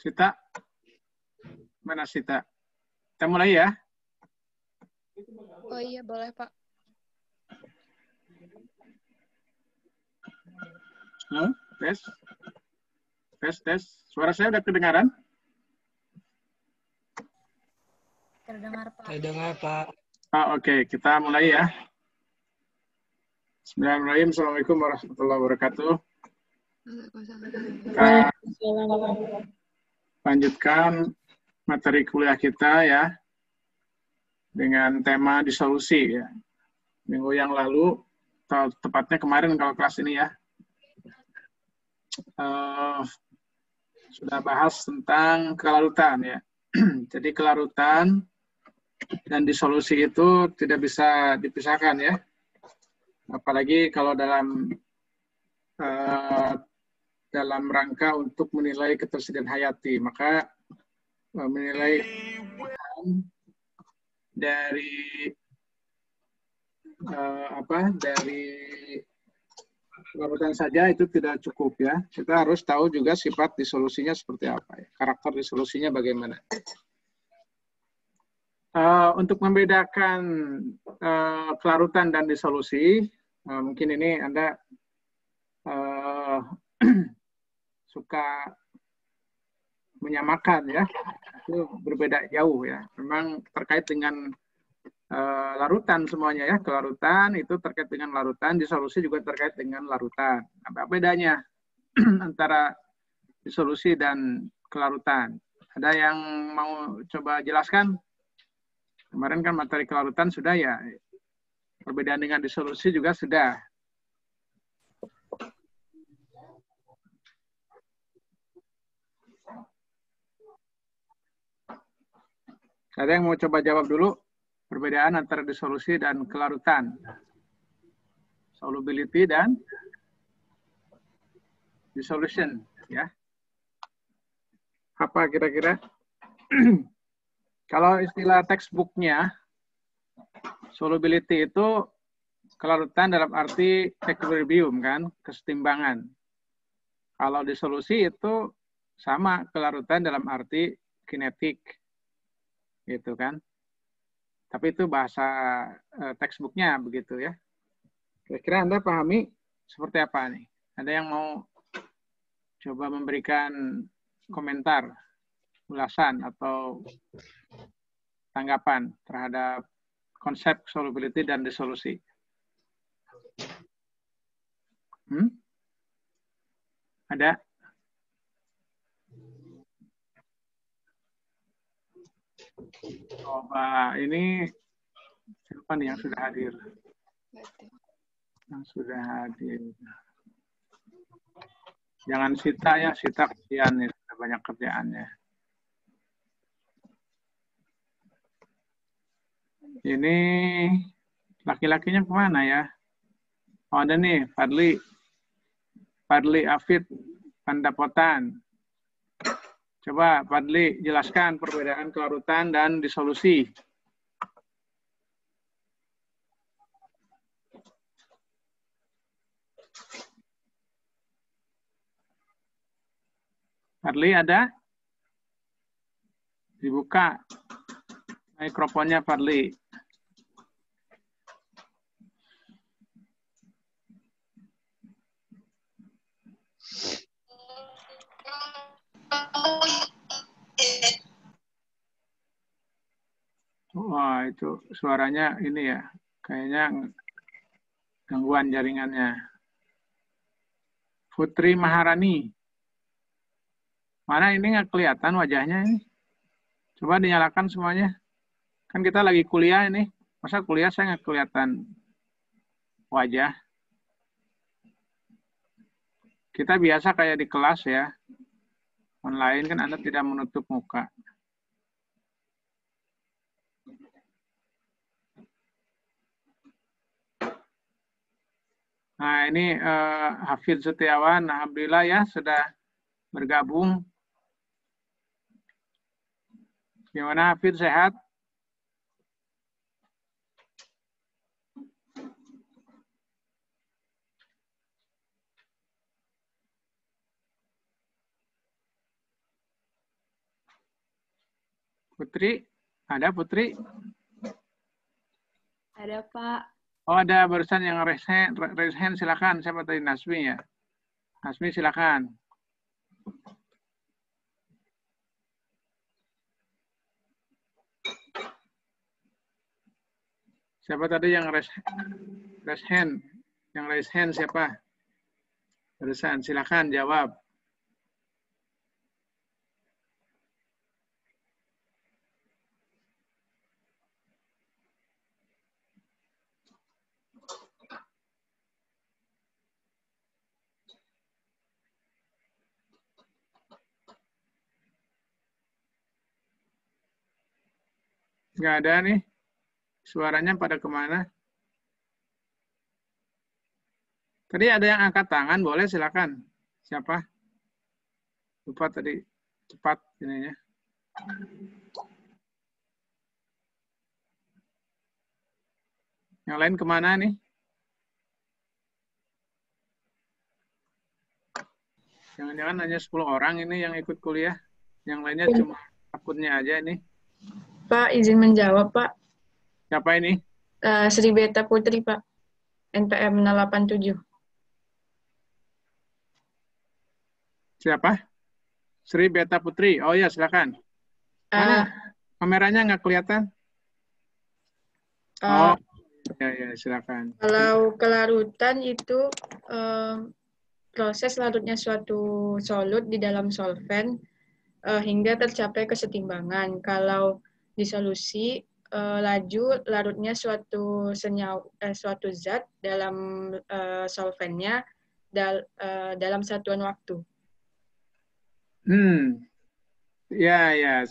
Sita? Mana Sita? Kita mulai ya? Oh iya, boleh Pak. Halo, tes. Tes. Suara saya udah kedengaran? Terdengar Pak. Terdengar Pak. Oke. Kita mulai ya. Bismillahirrahmanirrahim. Assalamualaikum warahmatullahi wabarakatuh. Kita lanjutkan materi kuliah kita ya dengan tema disolusi ya. Minggu yang lalu, atau tepatnya kemarin kalau kelas ini ya, sudah bahas tentang kelarutan ya. Jadi kelarutan dan disolusi itu tidak bisa dipisahkan ya. Apalagi kalau dalam rangka untuk menilai ketersediaan hayati, maka menilai dari kelarutan saja itu tidak cukup ya. Kita harus tahu juga sifat disolusinya seperti apa ya. Karakter disolusinya bagaimana. Untuk membedakan kelarutan dan disolusi, mungkin ini Anda suka menyamakan ya, itu berbeda jauh ya. Memang terkait dengan larutan semuanya ya, kelarutan itu terkait dengan larutan, disolusi juga terkait dengan larutan. Apa bedanya antara disolusi dan kelarutan? Ada yang mau coba jelaskan? Kemarin kan materi kelarutan sudah ya, perbedaan dengan disolusi juga sudah. Ada yang mau coba jawab dulu? Perbedaan antara disolusi dan kelarutan. Solubility dan dissolution. Ya. Apa kira-kira? Kalau istilah textbooknya, solubility itu kelarutan dalam arti equilibrium kan, kesetimbangan. Kalau disolusi itu sama kelarutan dalam arti kinetik. Gitu kan. Tapi itu bahasa textbooknya begitu ya. Kira-kira Anda pahami seperti apa nih? Ada yang mau coba memberikan komentar, ulasan atau tanggapan terhadap konsep solubility dan disolusi? Ada? Coba ini siapa nih yang sudah hadir? Yang sudah hadir. Jangan Sita ya, Sita kesian nih, banyak kerjaannya. Ini laki-lakinya kemana ya? Oh ada nih, Fadli Afid Pandapotan. Coba Fadli jelaskan perbedaan kelarutan dan disolusi. Fadli ada? Dibuka mikrofonnya Fadli. Wah, itu suaranya ini ya, kayaknya gangguan jaringannya. Putri Maharani. Mana ini nggak kelihatan wajahnya ini? Coba dinyalakan semuanya. Kan kita lagi kuliah ini. Masa kuliah saya nggak kelihatan wajah? Kita biasa kayak di kelas ya. Online kan Anda tidak menutup muka. Nah ini Hafid Setiawan, alhamdulillah ya sudah bergabung. Gimana Hafid, sehat? Putri, ada Putri? Ada, Pak. Oh, ada barusan yang raise hand, silakan. Siapa tadi? Nasmi ya? Nasmi silakan. Siapa tadi yang raise hand? Yang raise hand siapa? Barusan, silakan jawab. Nggak ada nih. Suaranya pada kemana? Tadi ada yang angkat tangan, boleh silakan. Siapa? Lupa tadi. Cepat ininya. Yang lain kemana nih? Jangan-jangan hanya 10 orang ini yang ikut kuliah. Yang lainnya cuma akunnya aja ini. Pak, izin menjawab, Pak. Siapa ini? Sri Beta Putri, Pak. NPM 087. Siapa? Sri Beta Putri. Oh ya, silakan. Mana kameranya nggak kelihatan? Oh, ya, silakan. Kalau kelarutan itu proses larutnya suatu solut di dalam solvent hingga tercapai kesetimbangan. Kalau disolusi, laju larutnya suatu zat dalam solventnya dalam satuan waktu. Ya.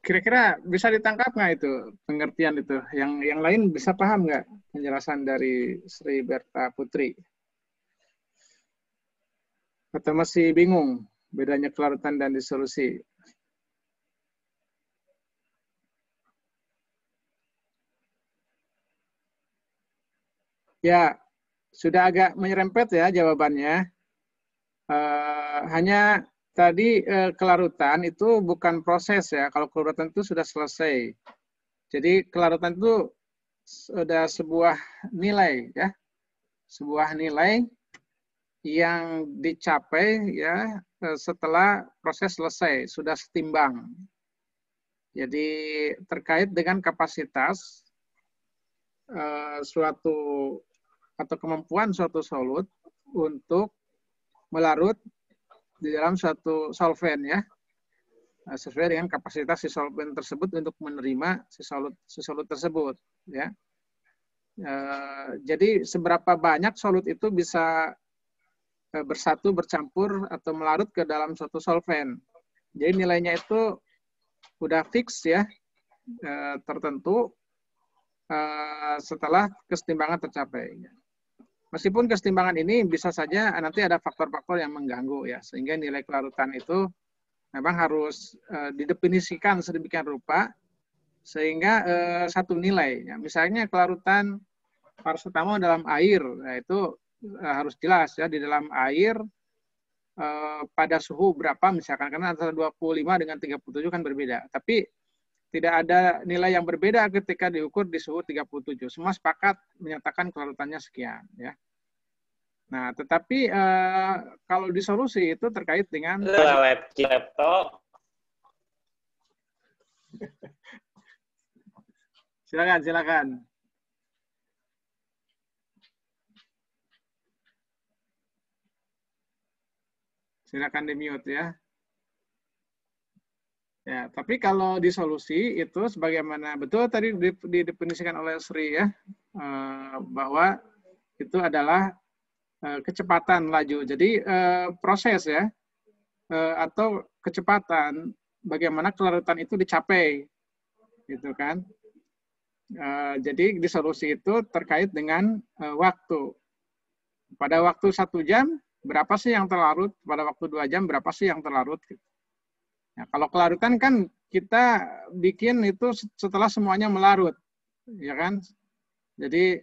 Kira-kira bisa ditangkap nggak itu pengertian itu? Yang lain bisa paham nggak penjelasan dari Sri Berta Putri? Atau masih bingung bedanya kelarutan dan disolusi? Ya, sudah agak menyerempet ya jawabannya. Hanya tadi kelarutan itu bukan proses ya. Kalau kelarutan itu sudah selesai. Jadi kelarutan itu sudah sebuah nilai ya. Sebuah nilai yang dicapai ya setelah proses selesai, sudah setimbang. Jadi terkait dengan kapasitas suatu atau kemampuan suatu solut untuk melarut di dalam suatu solvent ya, sesuai dengan kapasitas si solvent tersebut untuk menerima si solut tersebut ya. Jadi seberapa banyak solut itu bisa bersatu, bercampur atau melarut ke dalam suatu solvent. Jadi nilainya itu udah fix ya, tertentu setelah kesetimbangan tercapai. Meskipun kesetimbangan ini bisa saja nanti ada faktor-faktor yang mengganggu ya, sehingga nilai kelarutan itu memang harus didefinisikan sedemikian rupa sehingga satu nilai. Ya. Misalnya kelarutan parasetamol dalam air, nah itu harus jelas ya, di dalam air pada suhu berapa misalkan, karena antara 25 dengan 37 kan berbeda. Tapi tidak ada nilai yang berbeda ketika diukur di suhu 37. Semua sepakat menyatakan kelarutannya sekian ya. Nah, tetapi kalau disolusi itu terkait dengan laptop. Silakan. Silakan di-mute ya. Ya, tapi kalau disolusi itu sebagaimana betul tadi didefinisikan oleh Sri ya, bahwa itu adalah kecepatan laju. Jadi proses ya, atau kecepatan bagaimana kelarutan itu dicapai, gitu kan. Jadi disolusi itu terkait dengan waktu. Pada waktu 1 jam berapa sih yang terlarut? Pada waktu 2 jam berapa sih yang terlarut? Ya, kalau kelarutan kan kita bikin itu setelah semuanya melarut, ya kan? Jadi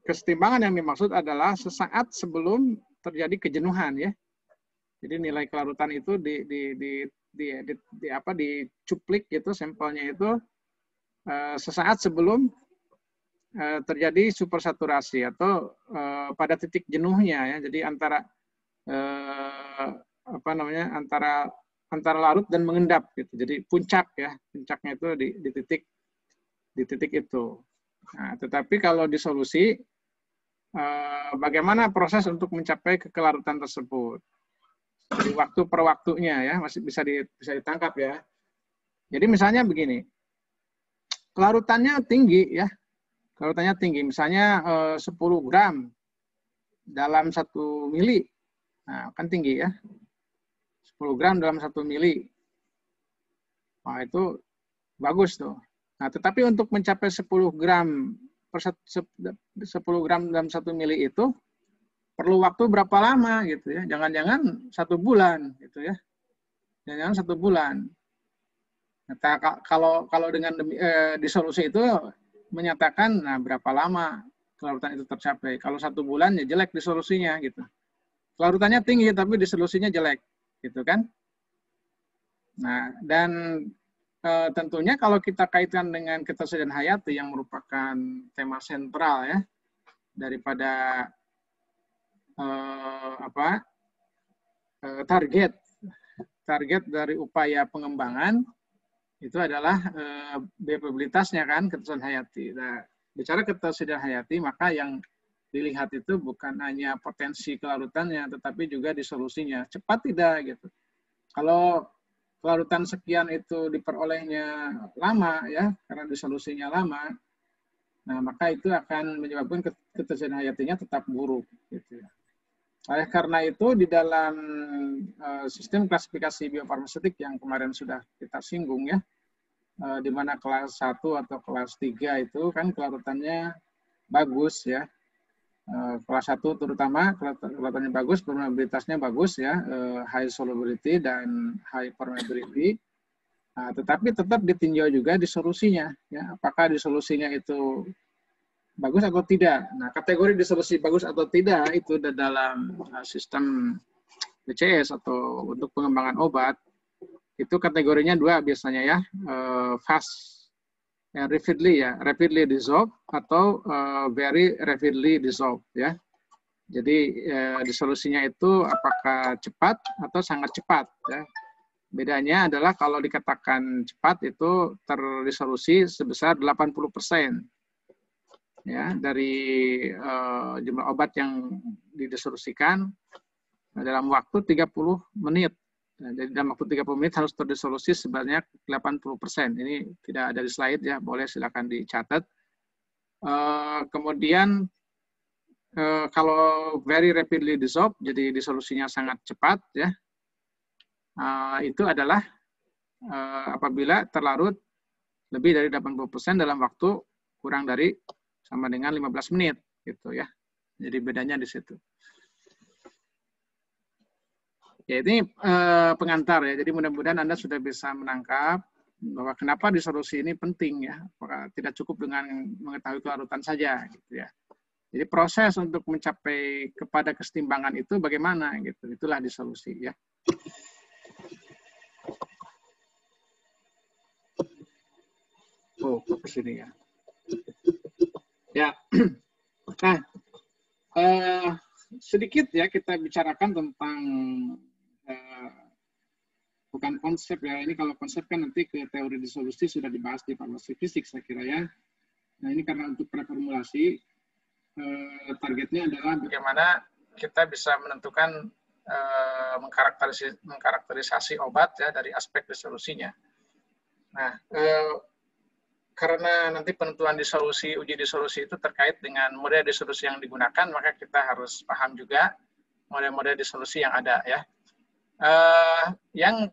kesetimbangan yang dimaksud adalah sesaat sebelum terjadi kejenuhan ya. Jadi nilai kelarutan itu dicuplik gitu sampelnya itu sesaat sebelum terjadi supersaturasi atau pada titik jenuhnya ya. Jadi antara antara larut dan mengendap gitu. Jadi puncaknya itu di titik itu. Nah, tetapi kalau disolusi bagaimana proses untuk mencapai kelarutan tersebut? Jadi waktu per waktunya ya masih bisa ditangkap ya. Jadi misalnya begini, kelarutannya tinggi ya, kelarutannya tinggi, misalnya 10 gram dalam 1 mili, nah kan tinggi ya, 10 gram dalam 1 mili, nah itu bagus tuh. Nah tetapi untuk mencapai 10 gram dalam 1 mili itu perlu waktu berapa lama gitu ya? Jangan-jangan 1 bulan gitu ya? Jangan-jangan 1 bulan. Nah, kalau dengan disolusi itu menyatakan nah berapa lama kelarutan itu tercapai. Kalau 1 bulan ya jelek disolusinya gitu. Kelarutannya tinggi tapi disolusinya jelek gitu kan? Nah dan tentunya kalau kita kaitkan dengan ketersediaan hayati yang merupakan tema sentral ya daripada target dari upaya pengembangan itu adalah bebabilitasnya kan, ketersediaan hayati. Nah, bicara ketersediaan hayati maka yang dilihat itu bukan hanya potensi kelarutannya tetapi juga disolusinya cepat tidak gitu. Kalau kelarutan sekian itu diperolehnya lama ya karena disolusinya lama, nah maka itu akan menyebabkan ketersediaan hayatinya tetap buruk gitu ya. Oleh karena itu di dalam sistem klasifikasi biofarmaseutik yang kemarin sudah kita singgung ya, di mana kelas 1 atau kelas 3 itu kan kelarutannya bagus ya. Kelas 1 terutama kelarutannya bagus, permeabilitasnya bagus ya, high solubility dan high permeability. Nah, tetapi tetap ditinjau juga disolusinya ya, apakah disolusinya itu bagus atau tidak. Nah, kategori disolusi bagus atau tidak itu dalam sistem BCS atau untuk pengembangan obat itu kategorinya 2 biasanya ya, fast and rapidly dissolve atau very rapidly dissolve ya. Jadi disolusinya itu apakah cepat atau sangat cepat ya. Bedanya adalah kalau dikatakan cepat itu terdisolusi sebesar 80% ya dari jumlah obat yang didisolusikan dalam waktu 30 menit. Nah, jadi dalam waktu 30 menit harus terdisolusi sebanyak 80%. Ini tidak ada di slide ya, boleh silakan dicatat. Kemudian kalau very rapidly dissolve, jadi disolusinya sangat cepat ya, itu adalah apabila terlarut lebih dari 80% dalam waktu kurang dari sama dengan 15 menit gitu ya. Jadi bedanya di situ. Ya ini pengantar ya. Jadi mudah-mudahan Anda sudah bisa menangkap bahwa kenapa disolusi ini penting ya. Apakah tidak cukup dengan mengetahui kelarutan saja gitu ya. Jadi proses untuk mencapai kepada kesetimbangan itu bagaimana gitu. Itulah disolusi ya. Oh, fokus ini ya. Ya. Nah, sedikit ya kita bicarakan tentang bukan konsep ya. Ini kalau konsep kan nanti ke teori disolusi sudah dibahas di farmasi fisik saya kira ya. Nah, ini karena untuk preformulasi targetnya adalah bagaimana kita bisa menentukan mengkarakterisasi obat ya dari aspek disolusinya. Nah, karena nanti penentuan disolusi, uji disolusi itu terkait dengan model disolusi yang digunakan, maka kita harus paham juga model-model disolusi yang ada ya. Yang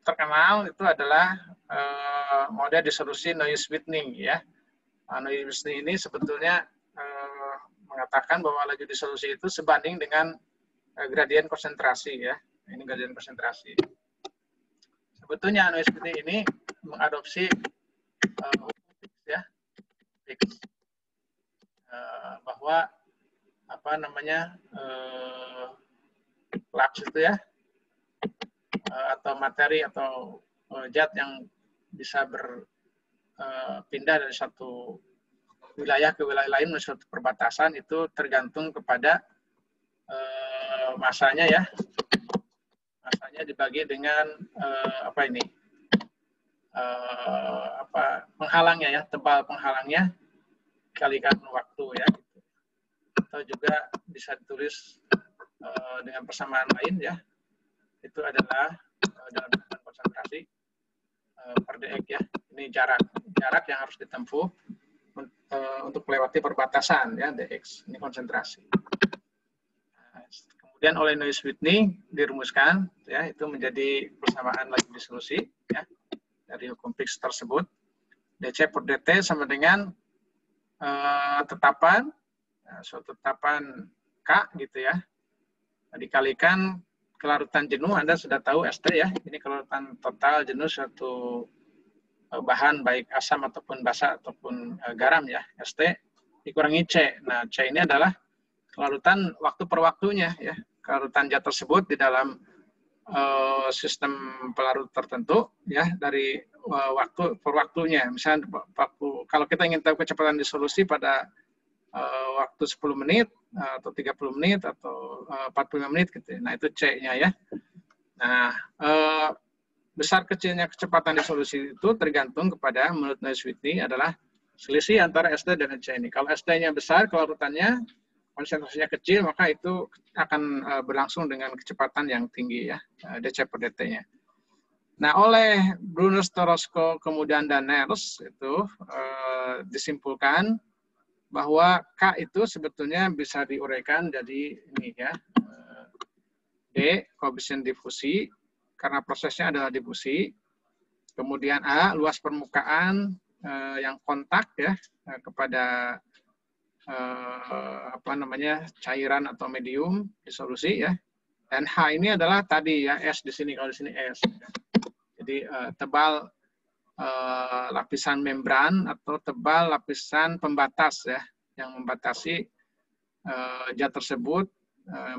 terkenal itu adalah model disolusi noise sweetening ya. Noise sweetening ini sebetulnya mengatakan bahwa laju disolusi itu sebanding dengan gradien konsentrasi ya. Ini gradien konsentrasi. Sebetulnya noise sweetening ini mengadopsi bahwa apa namanya lux itu ya atau materi atau zat yang bisa berpindah dari satu wilayah ke wilayah lain melalui suatu perbatasan, itu tergantung kepada masanya ya. Masanya dibagi dengan penghalangnya ya, tebal penghalangnya dikalikan waktu ya. Gitu. Atau juga bisa ditulis dengan persamaan lain ya. Itu adalah dalam hitungan konsentrasi per dx ya. Ini jarak yang harus ditempuh untuk melewati perbatasan ya, dx. Ini konsentrasi. Kemudian oleh Naismith-Whitney dirumuskan ya, itu menjadi persamaan laju disolusi ya dari hukum Fick tersebut. dc per dt sama dengan tetapan suatu tetapan K gitu ya, dikalikan kelarutan jenuh. Anda sudah tahu ST ya, ini kelarutan total jenuh suatu bahan baik asam ataupun basa ataupun garam ya, ST dikurangi C. Nah, C ini adalah kelarutan waktu per waktunya ya, kelarutan zat tersebut di dalam sistem pelarut tertentu ya, dari waktu per waktunya. Misalnya kalau kita ingin tahu kecepatan disolusi pada waktu 10 menit atau 30 menit atau 45 menit gitu. Nah, itu C-nya ya. Nah, besar kecilnya kecepatan disolusi itu tergantung kepada, menurut Naismith-Whitney, adalah selisih antara ST dan C ini. Kalau ST-nya besar, kelarutannya, konsentrasinya kecil, maka itu akan berlangsung dengan kecepatan yang tinggi ya, dc per dt-nya. Nah, oleh Brunner-Torosko kemudian dan Nernst itu disimpulkan bahwa K itu sebetulnya bisa diuraikan jadi ini ya, D, koefisien difusi, karena prosesnya adalah difusi. Kemudian A, luas permukaan yang kontak ya kepada cairan atau medium disolusi ya. Dan H ini adalah tadi ya, S di sini, kalau di sini S. Jadi tebal lapisan membran atau tebal lapisan pembatas ya, yang membatasi zat tersebut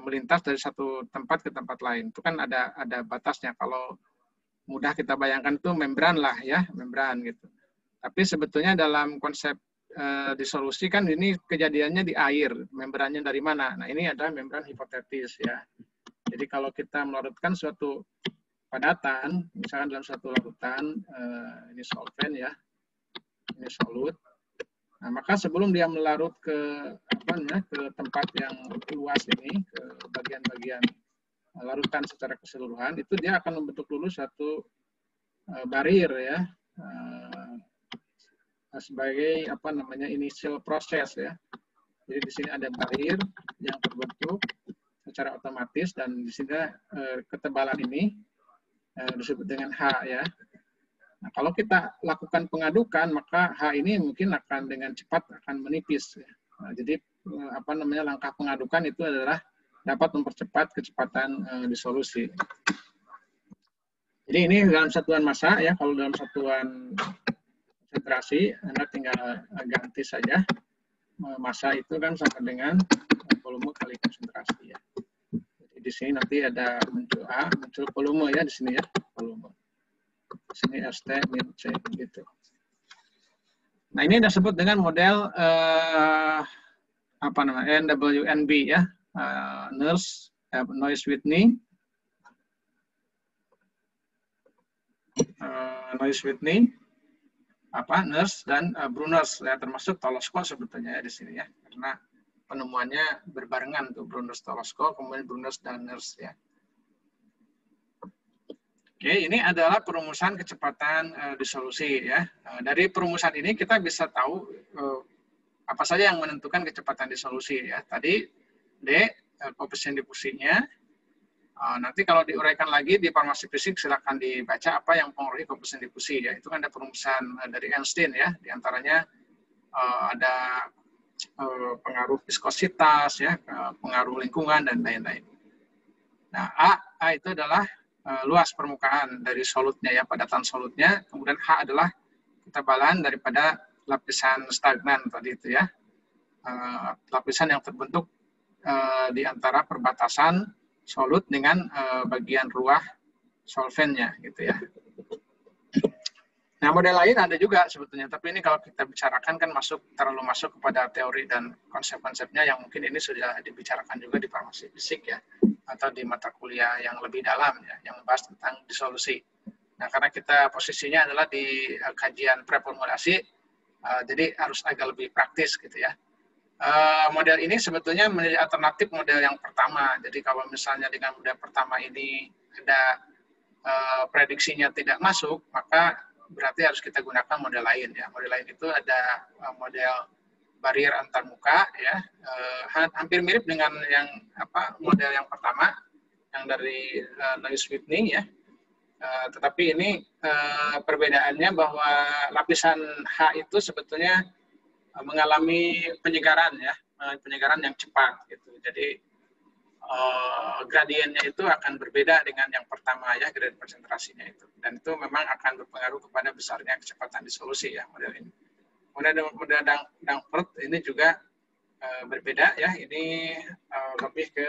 melintas dari satu tempat ke tempat lain. Itu kan ada batasnya. Kalau mudah kita bayangkan itu membran lah ya, membran gitu. Tapi sebetulnya dalam konsep disolusi kan ini kejadiannya di air, membrannya dari mana? Nah, ini adalah membran hipotetis ya. Jadi kalau kita melarutkan suatu padatan, misalkan dalam suatu larutan, ini solvent ya, ini solut. Nah, maka sebelum dia melarut ke tempat yang luas ini, ke bagian-bagian larutan secara keseluruhan, itu dia akan membentuk dulu suatu barir ya, sebagai initial proses ya. Jadi di sini ada barir yang terbentuk secara otomatis, dan di sini ketebalan ini disebut dengan H ya. Nah, kalau kita lakukan pengadukan, maka H ini mungkin akan dengan cepat akan menipis ya. Nah, jadi langkah pengadukan itu adalah dapat mempercepat kecepatan disolusi. Jadi ini dalam satuan massa ya, kalau dalam satuan konsentrasi Anda tinggal ganti saja, massa itu kan sama dengan volume kali konsentrasi ya. Jadi di sini nanti ada muncul A, muncul volume ya di sini ya, volume. Di sini ST min C gitu. Nah, ini disebut dengan model NWNB ya, Nernst, Naismith-Whitney, Nernst dan Brunner ya, termasuk Tolosko sebetulnya ya di sini ya, karena penemuannya berbarengan tuh, Brunner, Tolosko, kemudian Brunner dan Nernst ya. Oke, ini adalah perumusan kecepatan disolusi ya. Dari perumusan ini kita bisa tahu apa saja yang menentukan kecepatan disolusi ya. Tadi D, koefisien difusinya. Nanti kalau diuraikan lagi di farmasi fisik, silakan dibaca apa yang mempengaruhi koefisien difusi ya. Itu kan ada perumusan dari Einstein ya. Di antaranya ada pengaruh viskositas ya, pengaruh lingkungan dan lain-lain. Nah, A itu adalah luas permukaan dari solutnya ya, padatan solutnya. Kemudian H adalah ketebalan daripada lapisan stagnan tadi itu ya. Lapisan yang terbentuk di antara perbatasan solut dengan bagian ruah solvennya gitu ya. Nah, model lain ada juga sebetulnya, tapi ini kalau kita bicarakan kan terlalu masuk kepada teori dan konsep-konsepnya yang mungkin ini sudah dibicarakan juga di farmasi fisik ya, atau di mata kuliah yang lebih dalam ya, yang membahas tentang disolusi. Nah, karena kita posisinya adalah di kajian preformulasi, jadi harus agak lebih praktis gitu ya. Model ini sebetulnya menjadi alternatif model yang pertama. Jadi kalau misalnya dengan model pertama ini ada prediksinya tidak masuk, maka berarti harus kita gunakan model lain ya. Model lain itu ada model barrier antar muka ya, hampir mirip dengan yang model yang pertama yang dari Lewis Whitney ya. Tetapi ini perbedaannya bahwa lapisan H itu sebetulnya mengalami penyegaran ya, penyegaran yang cepat gitu. Jadi gradiennya itu akan berbeda dengan yang pertama ya, gradien konsentrasinya itu, dan itu memang akan berpengaruh kepada besarnya kecepatan disolusi ya model ini. Model Dampert ini juga berbeda ya, ini lebih ke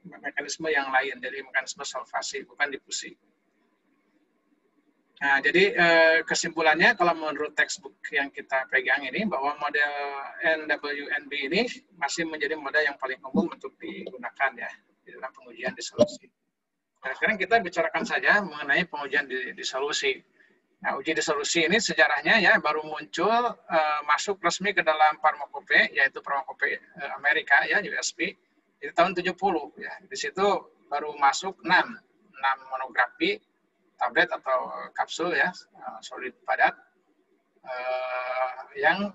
mekanisme yang lain, jadi mekanisme solvasi bukan difusi. Nah, jadi kesimpulannya kalau menurut textbook yang kita pegang ini, bahwa model NWNB ini masih menjadi model yang paling umum untuk digunakan ya di dalam pengujian disolusi. Nah, sekarang kita bicarakan saja mengenai pengujian disolusi. Nah, uji disolusi ini sejarahnya ya baru muncul masuk resmi ke dalam Pharmacopoeia, yaitu Pharmacopoeia Amerika ya, USP, di tahun 70 ya. Di situ baru masuk 6 monografi tablet atau kapsul ya, solid padat, yang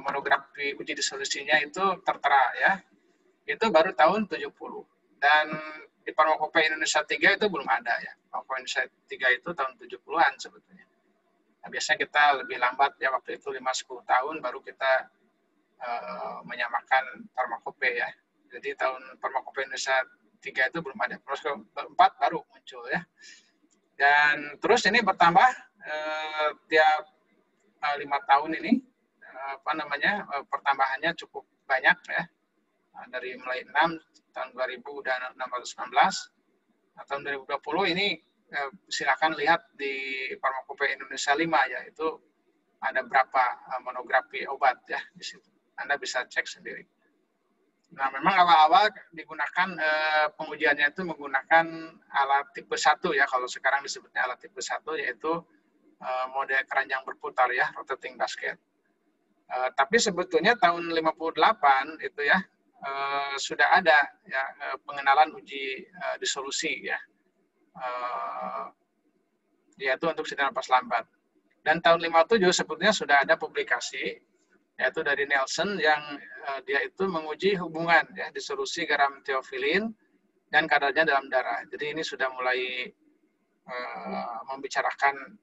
monografi uji disolusinya itu tertera ya, itu baru tahun 70. Dan di Pharmacopoeia Indonesia 3 itu belum ada ya. Pharmacopoeia Indonesia 3 itu tahun 70-an sebetulnya. Nah, biasanya kita lebih lambat ya, waktu itu 5-10 tahun baru kita menyamakan Pharmacopoeia ya. Jadi tahun Pharmacopoeia Indonesia 3 itu belum ada, terus ke 4 baru muncul ya. Dan terus ini bertambah tiap 5 tahun ini pertambahannya cukup banyak ya. Dari mulai 6 tahun 2000 dan 619, tahun 2020 ini silakan lihat di Pharmacopoeia Indonesia 5 ya, itu ada berapa monografi obat ya di situ. Anda bisa cek sendiri. Nah, memang awal-awal digunakan pengujiannya itu menggunakan alat tipe 1 ya, kalau sekarang disebutnya alat tipe 1, yaitu model keranjang berputar ya, rotating basket. Tapi sebetulnya tahun 58 itu ya sudah ada ya pengenalan uji disolusi ya, yaitu untuk sidang napas lambat. Dan tahun 57 sebetulnya sudah ada publikasi, yaitu dari Nelson, yang dia itu menguji hubungan ya disolusi garam teofilin dan kadarnya dalam darah. Jadi ini sudah mulai membicarakan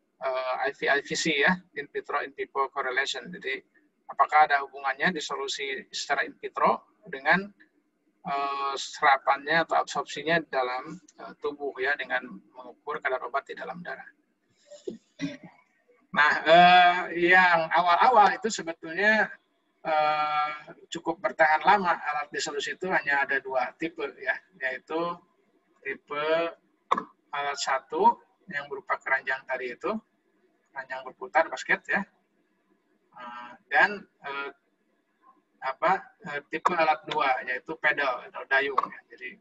IVC ya, in vitro in vivo correlation. Jadi apakah ada hubungannya disolusi secara in vitro dengan serapannya atau absorpsinya dalam tubuh ya, dengan mengukur kadar obat di dalam darah. Nah, yang awal-awal itu sebetulnya cukup bertahan lama. Alat disolusi itu hanya ada 2 tipe ya, yaitu tipe alat 1 yang berupa keranjang tadi itu, keranjang berputar basket ya, dan tipe alat 2 yaitu pedal atau dayung ya. Jadi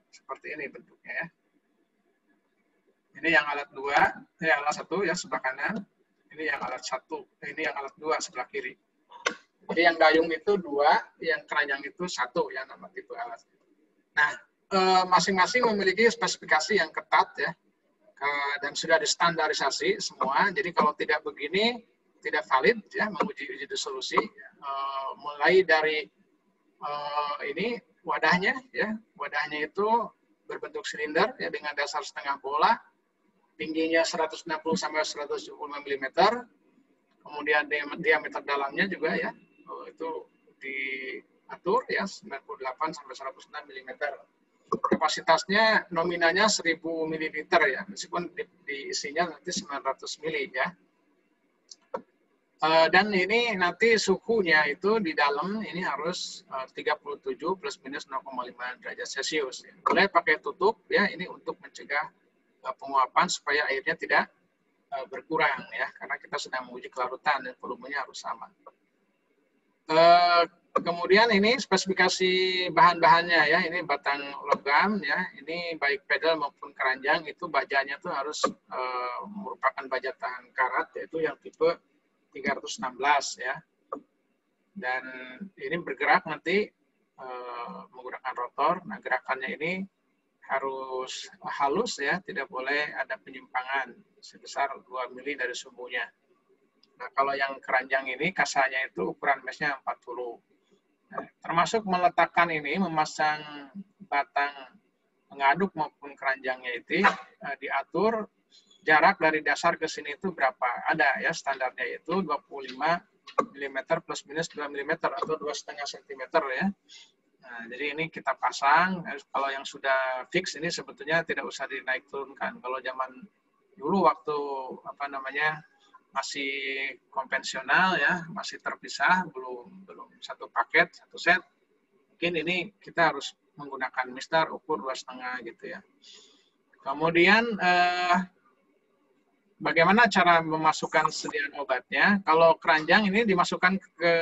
seperti ini bentuknya ya. Ini yang alat 2, ini alat 1 ya sebelah kanan. Ini yang alat 1, ini yang alat 2 sebelah kiri. Jadi yang dayung itu 2, yang keranjang itu 1 ya, nama tipe alat. Nah, masing-masing memiliki spesifikasi yang ketat ya, dan sudah distandarisasi semua. Jadi kalau tidak begini tidak valid ya menguji uji disolusi. Mulai dari ini wadahnya ya, wadahnya itu berbentuk silinder ya dengan dasar setengah bola, tingginya 160 sampai 175 mm, kemudian diameter dalamnya juga ya itu diatur ya 98 sampai 106 mm. Kapasitasnya nominalnya 1000 ml ya, meskipun diisinya nanti 900 ml ya. Dan ini nanti suhunya itu di dalam ini harus 37 plus minus 0,5 derajat Celcius. Boleh pakai tutup ya, ini untuk mencegah penguapan supaya airnya tidak berkurang ya, karena kita sedang menguji kelarutan dan volumenya harus sama. Kemudian ini spesifikasi bahan-bahannya ya, ini batang logam ya, ini baik pedal maupun keranjang itu bajanya tuh harus merupakan baja tahan karat, yaitu yang tipe 316 ya, dan ini bergerak nanti menggunakan rotor. Nah, gerakannya ini harus halus ya, tidak boleh ada penyimpangan sebesar 2 mili dari sumbunya. Nah, kalau yang keranjang ini kasanya itu ukuran mesnya 40. Nah, termasuk meletakkan ini, memasang batang pengaduk maupun keranjangnya itu diatur jarak dari dasar ke sini itu berapa. Ada ya standarnya itu 25 mm plus minus 2 mm atau 2,5 cm ya. Nah, jadi ini kita pasang. Kalau yang sudah fix ini sebetulnya tidak usah dinaik turunkan. Kalau zaman dulu waktu masih konvensional ya, masih terpisah, belum satu paket, satu set. Mungkin ini kita harus menggunakan mistar ukur 2,5 gitu ya. Kemudian bagaimana cara memasukkan sediaan obatnya? Kalau keranjang ini dimasukkan ke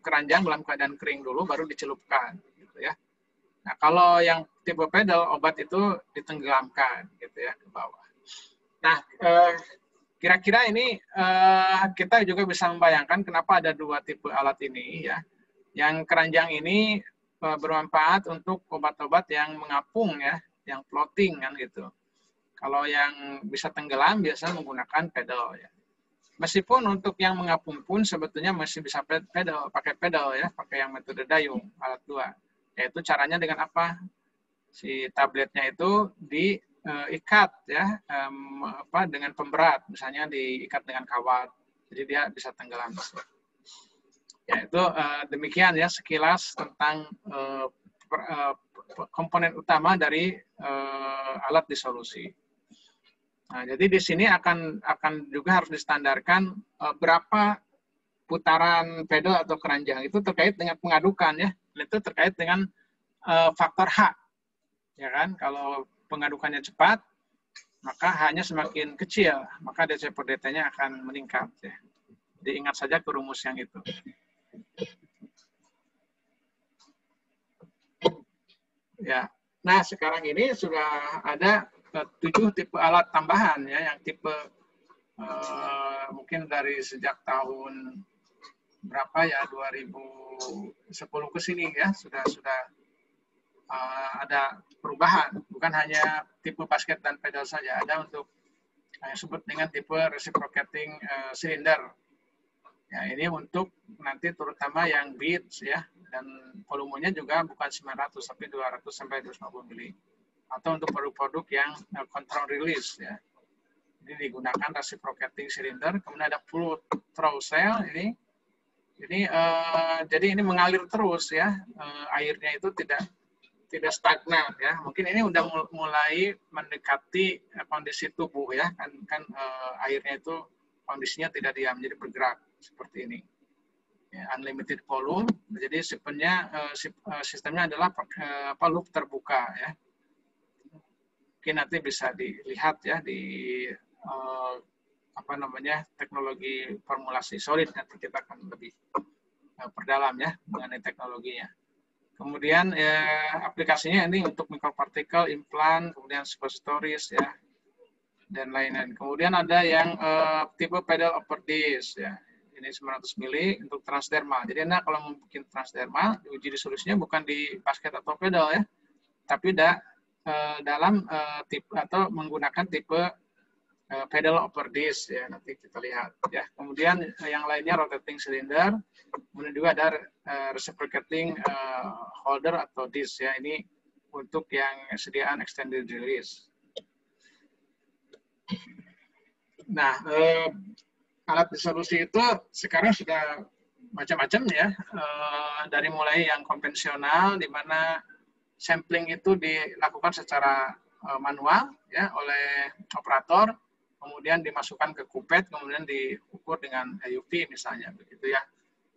keranjang dalam keadaan kering dulu, baru dicelupkan gitu ya. Nah, kalau yang tipe pedal, obat itu ditenggelamkan gitu ya ke bawah. Nah, kira-kira ini kita juga bisa membayangkan kenapa ada 2 tipe alat ini ya. Yang keranjang ini bermanfaat untuk obat-obat yang mengapung ya, yang floating kan gitu. Kalau yang bisa tenggelam biasanya menggunakan pedal ya. Meskipun untuk yang mengapung pun sebetulnya masih bisa pakai pedal ya, pakai yang metode dayung alat 2. Yaitu caranya dengan apa? Si tabletnya itu diikat ya, dengan pemberat, misalnya diikat dengan kawat, jadi dia bisa tenggelam. Ya itu demikian ya sekilas tentang komponen utama dari alat disolusi. Nah, jadi di sini akan juga harus distandarkan berapa putaran pedal atau keranjang itu terkait dengan pengadukan ya, itu terkait dengan faktor H, ya kan? Kalau pengadukannya cepat, maka H-nya semakin kecil, maka DC per DT-nya akan meningkat. Ya. Jadi ingat saja ke rumus yang itu. Ya, nah sekarang ini sudah ada 7 tipe alat tambahan ya, yang tipe mungkin dari sejak tahun berapa ya, 2010 ke sini ya, sudah ada perubahan, bukan hanya tipe basket dan pedal saja, ada untuk yang disebut dengan tipe reciprocating cylinder. Ya, ini untuk nanti terutama yang beats ya, dan volumenya juga bukan 900 tapi 200 sampai 250 mili. Atau untuk produk-produk yang control release ya. Ini digunakan reciprocating cylinder, kemudian ada fluid throw cell ini. Jadi ini mengalir terus ya, airnya itu tidak stagnan ya. Mungkin ini udah mulai mendekati kondisi tubuh ya, kan airnya itu kondisinya tidak diam, jadi bergerak seperti ini. Ya, unlimited volume, jadi sistemnya adalah loop terbuka ya. Mungkin nanti bisa dilihat ya di teknologi formulasi solid, nanti kita akan lebih perdalam ya mengenai teknologinya. Kemudian aplikasinya ini untuk microparticle, implant, kemudian suppositories ya, dan lain-lain. Kemudian ada yang tipe pedal over disc ya. Ini 900 mili untuk transdermal. Jadi kalau mau bikin transdermal, diuji disolusinya bukan di basket atau pedal ya, tapi dalam tipe atau menggunakan tipe pedal over disc ya, nanti kita lihat ya. Kemudian yang lainnya rotating cylinder, kemudian juga ada reciprocating holder atau disc ya, ini untuk yang sediaan extended release. Nah, alat disolusi itu sekarang sudah macam-macam ya, dari mulai yang konvensional di mana sampling itu dilakukan secara manual ya oleh operator, kemudian dimasukkan ke kupet, kemudian diukur dengan UV misalnya, begitu ya.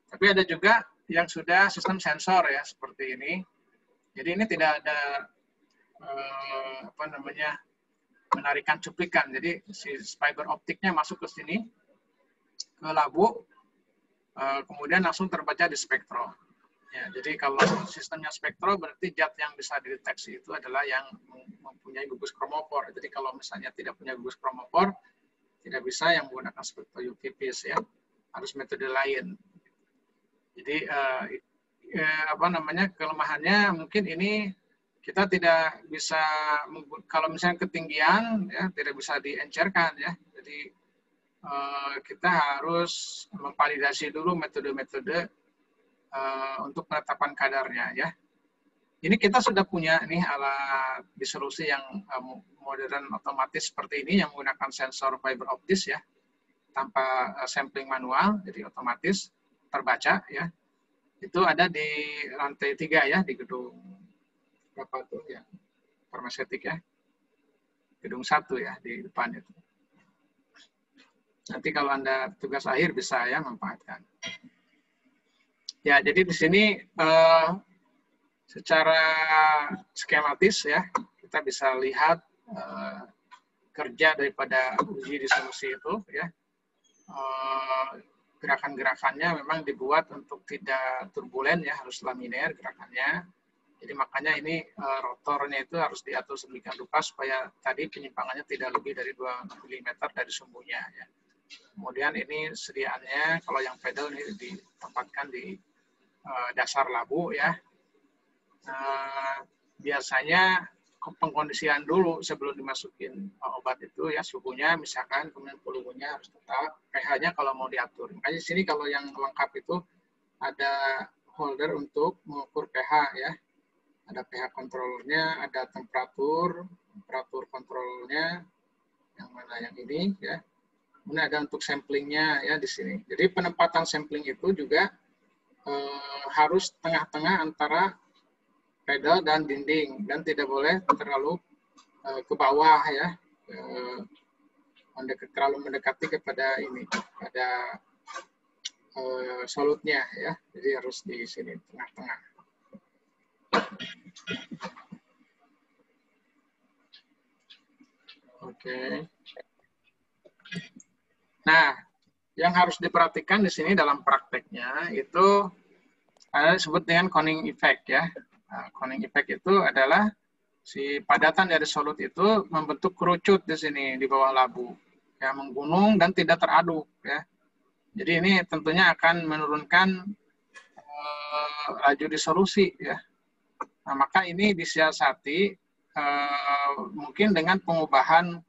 Tapi ada juga yang sudah sistem sensor ya seperti ini. Jadi ini tidak ada menarikan cuplikan. Jadi si fiber optiknya masuk ke sini, ke labu, kemudian langsung terbaca di spektro. Ya, jadi kalau sistemnya spektro berarti zat yang bisa dideteksi itu adalah yang mempunyai gugus kromofor. Jadi kalau misalnya tidak punya gugus kromofor, tidak bisa yang menggunakan spektro UV-Vis ya, harus metode lain. Jadi kelemahannya mungkin ini kita tidak bisa, kalau misalnya ketinggian ya tidak bisa diencerkan ya. Jadi kita harus memvalidasi dulu metode-metode untuk penetapan kadarnya ya. Ini kita sudah punya nih alat disolusi yang modern otomatis seperti ini yang menggunakan sensor fiber optis ya, tanpa sampling manual, jadi otomatis terbaca ya. Itu ada di lantai 3 ya, di gedung berapa tuh ya, farmaseutik ya, gedung 1 ya di depan itu. Nanti kalau Anda tugas akhir bisa ya manfaatkan. Ya, jadi di sini secara skematis ya kita bisa lihat kerja daripada uji disolusi itu ya. Gerakan-gerakannya memang dibuat untuk tidak turbulen ya, harus laminar gerakannya. Jadi makanya ini rotornya itu harus diatur sedemikian rupa supaya tadi penyimpangannya tidak lebih dari 2 mm dari sumbunya ya. Kemudian ini sediaannya kalau yang pedal ini ditempatkan di dasar labu ya. Biasanya pengkondisian dulu sebelum dimasukin obat itu ya, suhunya misalkan, kemudian volumennya harus tetap, pH-nya kalau mau diatur. Makanya di sini kalau yang lengkap itu ada holder untuk mengukur pH ya. Ada pH kontrolnya, ada temperatur kontrolnya, yang mana yang ini ya. Kemudian ada untuk samplingnya ya di sini. Jadi penempatan sampling itu juga harus tengah-tengah antara pedal dan dinding, dan tidak boleh terlalu ke bawah ya, terlalu mendekati kepada ini, pada solutnya ya. Jadi harus di sini tengah-tengah. Oke. Nah, yang harus diperhatikan di sini dalam prakteknya itu ada disebut dengan Conning effect ya. Nah, Conning effect itu adalah si padatan dari solut itu membentuk kerucut di sini di bawah labu, ya, menggunung dan tidak teraduk ya. Jadi ini tentunya akan menurunkan laju disolusi ya. Nah, maka ini disiasati mungkin dengan pengubahan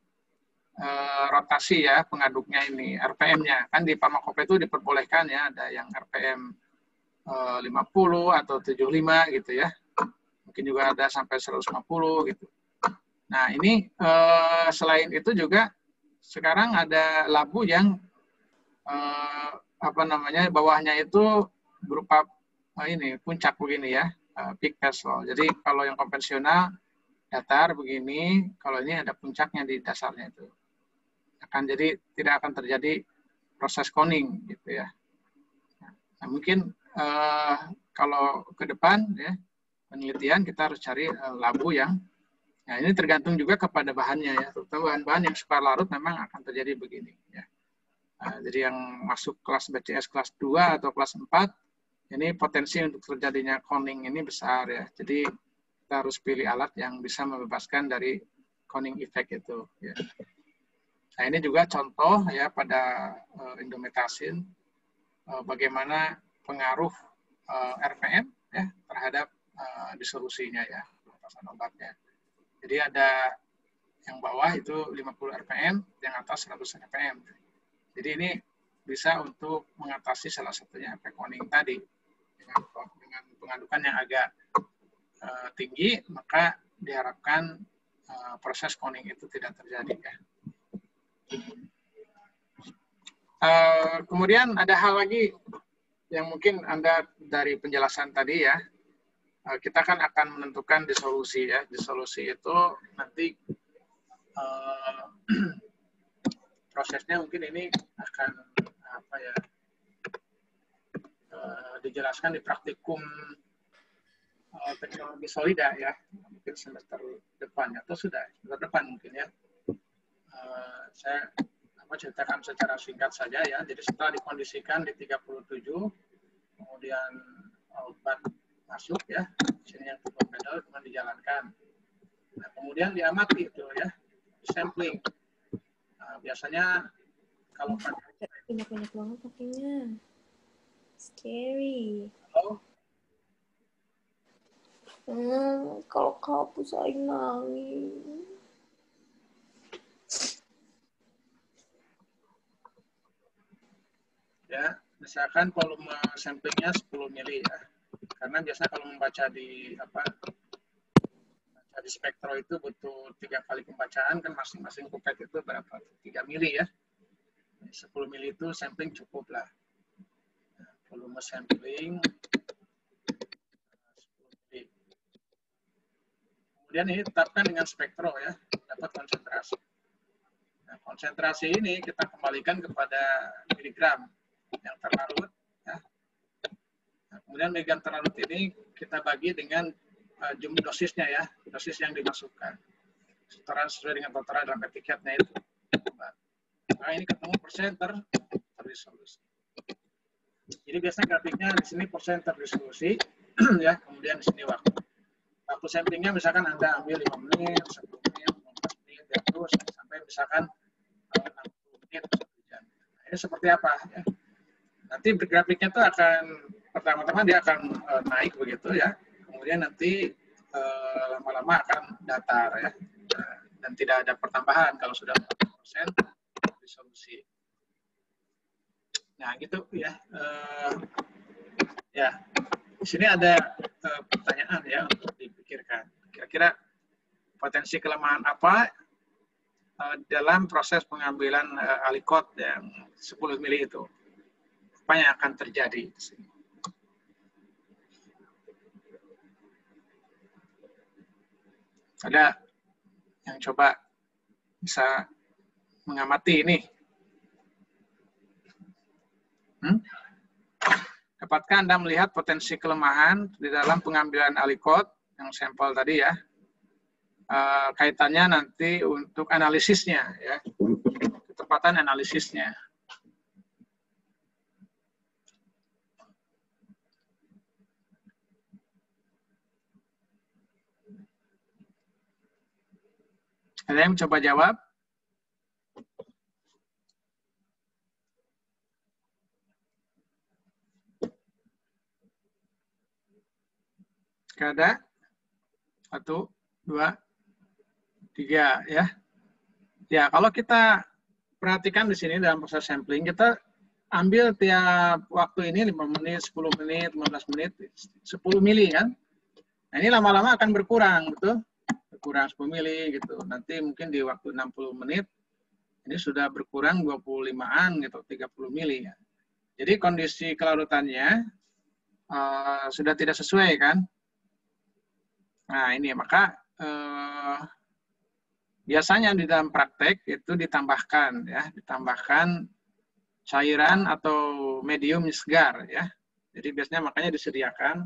rotasi ya pengaduknya ini, RPM-nya. Kan di farmakope itu diperbolehkan ya, ada yang RPM 50 atau 75 gitu ya. Mungkin juga ada sampai 150 gitu. Nah, ini selain itu juga sekarang ada labu yang bawahnya itu berupa ini puncak begini ya, peak threshold. Jadi kalau yang konvensional datar begini, kalau ini ada puncaknya di dasarnya itu. Jadi tidak akan terjadi proses conning gitu ya. Nah, mungkin kalau ke depan ya penelitian kita harus cari labu yang, nah ini tergantung juga kepada bahannya ya. Bahan-bahan yang sukar larut memang akan terjadi begini ya. Jadi yang masuk kelas BCS kelas 2 atau kelas 4 ini potensi untuk terjadinya conning ini besar ya. Jadi kita harus pilih alat yang bisa membebaskan dari conning effect itu ya. Nah, ini juga contoh ya pada indomethacin bagaimana pengaruh RPM ya terhadap disolusinya ya, batasan obatnya. Jadi ada yang bawah itu 50 RPM, yang atas 100 RPM. Jadi ini bisa untuk mengatasi salah satunya efek conning tadi. Dengan pengadukan yang agak tinggi, maka diharapkan proses conning itu tidak terjadi ya. Kemudian ada hal lagi yang mungkin Anda dari penjelasan tadi ya, kita kan akan menentukan disolusi ya. Disolusi itu nanti prosesnya mungkin ini akan dijelaskan di praktikum teknologi solida ya, mungkin semester depan atau sudah semester depan mungkin ya. Saya ceritakan secara singkat saja ya. Jadi setelah dikondisikan di 37, kemudian obat masuk ya, sini yang turbo pedal kemudian dijalankan. Nah, kemudian diamati itu ya, sampling. Nah, biasanya kalau banyak banget pakainya. Scary. Halo? Kalau kabur saya nangis. Ya, misalkan volume samplingnya 10 mili ya. Karena biasanya kalau membaca di di spektro itu butuh 3 kali pembacaan, kan masing-masing pipet itu berapa? 3 mili ya. 10 mili itu sampling cukup lah. Nah, volume sampling 10 mili. Kemudian ini tetapkan dengan spektro ya, dapat konsentrasi. Nah, konsentrasi ini kita kembalikan kepada miligram yang terlarut. Ya. Nah, kemudian miligram terlarut ini kita bagi dengan jumlah dosisnya ya, dosis yang dimasukkan. Setoran sesuai dengan tertera dalam etiketnya itu. Nah, ini ketemu persen terdisolusi. Jadi biasanya grafiknya di sini persen terdisolusi, ya. Kemudian di sini waktu. Waktu samplingnya misalkan Anda ambil 5 menit, 10 menit, 15 menit, ya, terus sampai misalkan 60 menit, 1 jam. Nah, ini seperti apa? Ya? Nanti grafiknya itu akan, pertama-tama dia akan naik begitu ya. Kemudian nanti lama-lama akan datar ya. Dan tidak ada pertambahan kalau sudah 40% resolusi. Nah, gitu ya. Ya, di sini ada pertanyaan ya untuk dipikirkan. Kira-kira potensi kelemahan apa dalam proses pengambilan alikot yang 10 mili itu? Apa yang akan terjadi di sini? Ada yang coba bisa mengamati ini? Dapatkah Anda melihat potensi kelemahan di dalam pengambilan alikot yang sampel tadi ya? Kaitannya nanti untuk analisisnya ya, ketepatan analisisnya. Ada yang coba jawab? Ada? 1, 2, 3 ya. Ya, kalau kita perhatikan di sini dalam proses sampling, kita ambil tiap waktu ini 5 menit, 10 menit, 15 menit, 10 mili kan. Nah, ini lama-lama akan berkurang, betul? Berkurang 10 mili gitu. Nanti mungkin di waktu 60 menit, ini sudah berkurang 25-an gitu, 30 mili ya. Jadi kondisi kelarutannya sudah tidak sesuai kan. Nah, ini maka biasanya di dalam praktek itu ditambahkan ya, ditambahkan cairan atau medium segar ya. Jadi biasanya makanya disediakan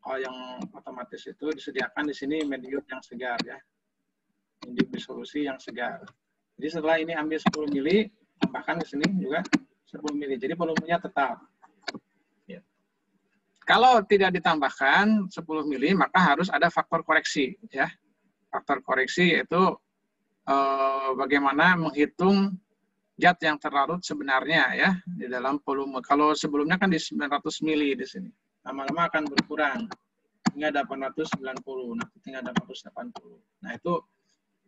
kalau yang otomatis itu disediakan di sini medium yang segar ya. Medium disolusi yang segar. Jadi setelah ini ambil 10 mili, tambahkan di sini juga 10 mili. Jadi volumenya tetap. Ya. Kalau tidak ditambahkan 10 mili, maka harus ada faktor koreksi ya. Faktor koreksi yaitu bagaimana menghitung zat yang terlarut sebenarnya ya di dalam volume. Kalau sebelumnya kan di 900 mili di sini. Lama-lama akan berkurang hingga 890, nanti tinggal 880. Nah, itu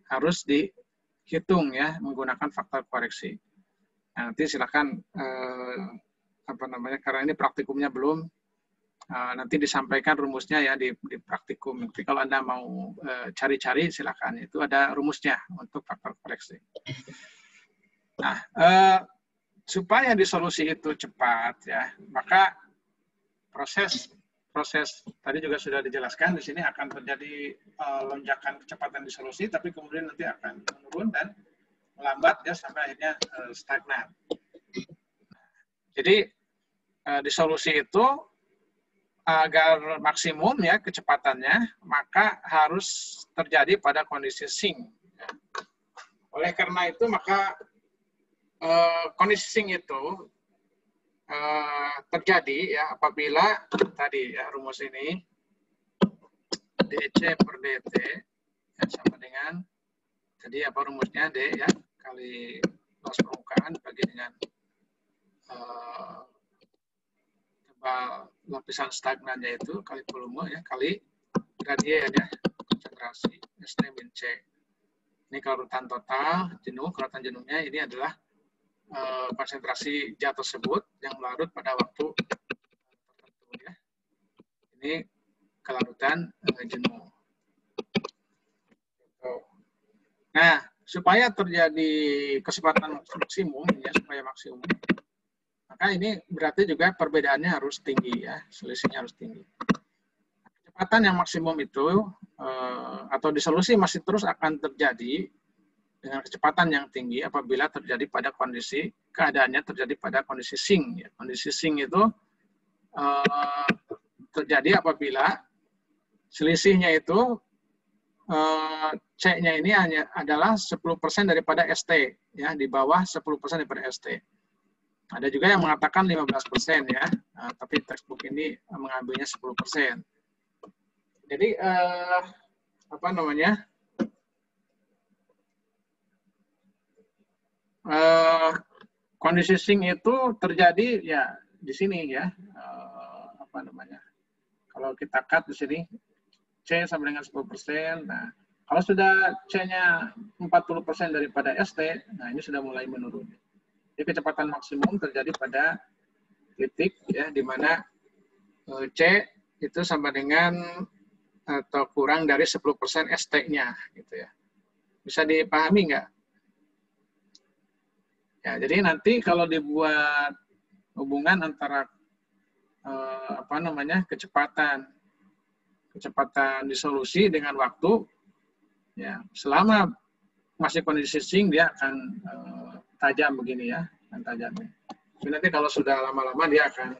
harus dihitung ya menggunakan faktor koreksi. Nah, nanti silakan karena ini praktikumnya belum, nanti disampaikan rumusnya ya di praktikum. Nanti kalau Anda mau cari-cari silakan, itu ada rumusnya untuk faktor koreksi. Nah, supaya disolusi itu cepat ya, maka proses tadi juga sudah dijelaskan di sini akan terjadi lonjakan kecepatan disolusi, tapi kemudian nanti akan menurun dan melambat ya sampai akhirnya stagnan. Jadi di solusi itu agar maksimum ya kecepatannya, maka harus terjadi pada kondisi sink. Oleh karena itu maka kondisi sink itu terjadi ya apabila tadi ya rumus ini DC per DT ya, sama dengan tadi apa rumusnya D ya kali luas permukaan dibagi dengan tebal lapisan stagnannya itu kali volume ya kali gradien ya konsentrasi ST min C. Ini kelarutan total jenuh, kelarutan jenuhnya ini adalah konsentrasi zat tersebut yang larut pada waktu tertentu ya. Ini kelarutan jenuh. Nah, supaya terjadi kecepatan maksimum ya supaya maksimum, maka ini berarti juga perbedaannya harus tinggi ya, selisihnya harus tinggi. Kecepatan yang maksimum itu atau di solusi masih terus akan terjadi dengan kecepatan yang tinggi apabila terjadi pada kondisi keadaannya terjadi pada kondisi sink. Ya. Kondisi sink itu terjadi apabila selisihnya itu C-nya ini hanya adalah 10% daripada ST, ya di bawah 10% daripada ST. Ada juga yang mengatakan 15% ya, tapi textbook ini mengambilnya 10%. Jadi apa namanya? Kondisi sink itu terjadi ya di sini ya apa namanya kalau kita cut di sini C sama dengan 10%. Nah kalau sudah C-nya 40% daripada ST, nah ini sudah mulai menurun. Jadi kecepatan maksimum terjadi pada titik ya di mana C itu sama dengan atau kurang dari 10% ST-nya gitu ya. Bisa dipahami nggak? Ya, jadi nanti kalau dibuat hubungan antara apa namanya kecepatan disolusi dengan waktu, ya selama masih kondisi sink dia akan tajam begini ya, akan tajam. Tapi nanti kalau sudah lama-lama dia akan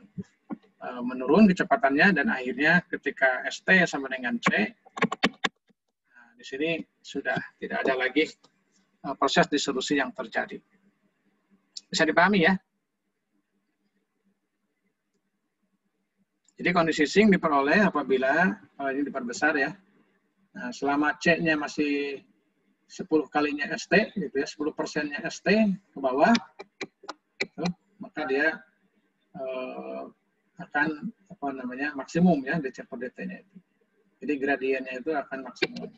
menurun kecepatannya dan akhirnya ketika ST sama dengan C, nah, di sini sudah tidak ada lagi proses disolusi yang terjadi. Bisa dipahami ya? Jadi kondisi sink diperoleh apabila ini diperbesar ya. Nah, selama C-nya masih 10 kalinya ST, gitu ya, 10%-nya ST ke bawah, maka dia akan apa namanya maksimum ya DC per DT-nya itu. Jadi gradiennya itu akan maksimum.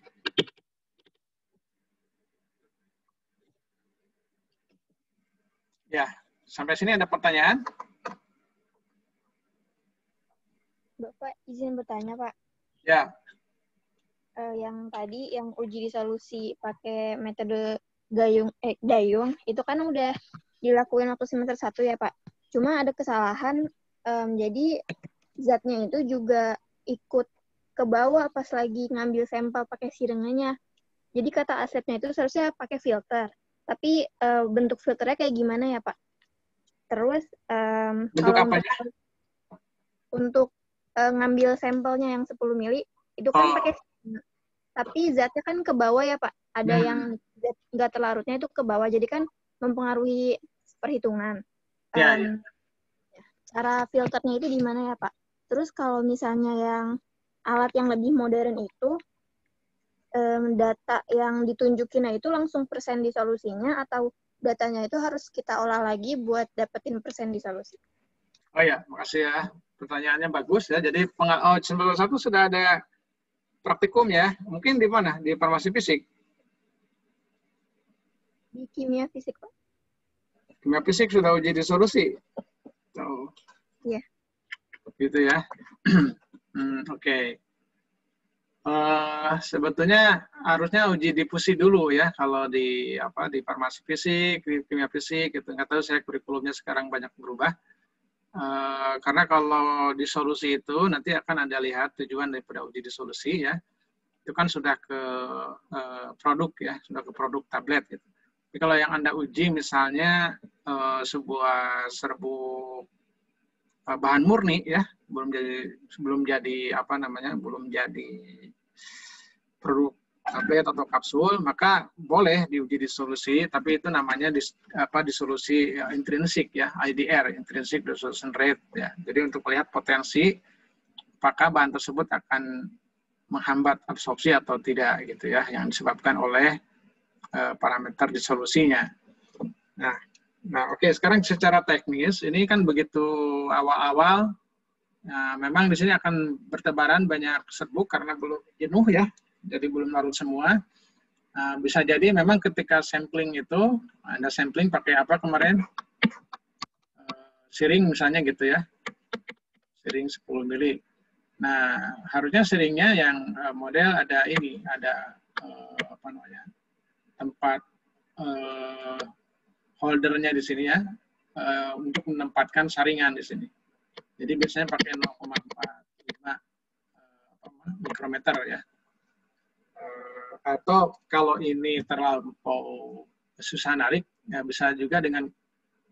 Ya, sampai sini ada pertanyaan? Bapak izin bertanya, Pak. Ya. Yang tadi yang uji disolusi pakai metode Dayung itu kan udah dilakuin waktu semester 1 ya, Pak. Cuma ada kesalahan, jadi zatnya itu juga ikut ke bawah pas lagi ngambil sampel pakai sirengannya. Jadi kata Asepnya itu seharusnya pakai filter. Tapi bentuk filternya kayak gimana ya, Pak? Terus bentuk kalau apanya? untuk ngambil sampelnya yang 10 mili itu kan pakai, tapi zatnya kan ke bawah ya, Pak. Ada yang nggak terlarutnya itu ke bawah, jadi kan mempengaruhi perhitungan. Ya. Cara filternya itu di mana ya, Pak? Terus kalau misalnya yang alat yang lebih modern itu data yang ditunjukinnya itu langsung persen disolusinya atau datanya itu harus kita olah lagi buat dapetin persen disolusi? Oh ya, makasih ya. Pertanyaannya bagus ya. Jadi semester 1 sudah ada praktikum ya. Mungkin di mana? Di farmasi fisik? Di kimia fisik, Pak. Kimia fisik sudah uji disolusi? Oh. Iya. Gitu ya. Oke. Sebetulnya harusnya uji difusi dulu ya kalau di farmasi fisik, di kimia fisik gitu. Nggak tahu saya kurikulumnya sekarang banyak berubah. Karena kalau disolusi itu nanti akan Anda lihat tujuan daripada uji disolusi ya. Itu kan sudah ke produk ya, sudah ke produk tablet gitu. Tapi kalau yang Anda uji misalnya sebuah serbuk bahan murni ya, belum jadi produk tablet atau kapsul, maka boleh diuji disolusi, tapi itu namanya disolusi intrinsik ya, IDR, intrinsic dissolution rate ya. Jadi untuk melihat potensi apakah bahan tersebut akan menghambat absorpsi atau tidak gitu ya, yang disebabkan oleh parameter disolusinya. Nah, oke, sekarang secara teknis ini kan begitu awal-awal, memang di sini akan bertebaran banyak serbuk karena belum jenuh ya, jadi belum larut semua. Bisa jadi memang ketika sampling itu, Anda sampling pakai apa kemarin? Siring misalnya gitu ya, siring 10 mili. Nah, harusnya siringnya yang model ada ini, ada tempat holdernya di sini ya, untuk menempatkan saringan di sini. Jadi biasanya pakai 0,45 mikrometer ya. Atau kalau ini terlalu susah narik, ya bisa juga dengan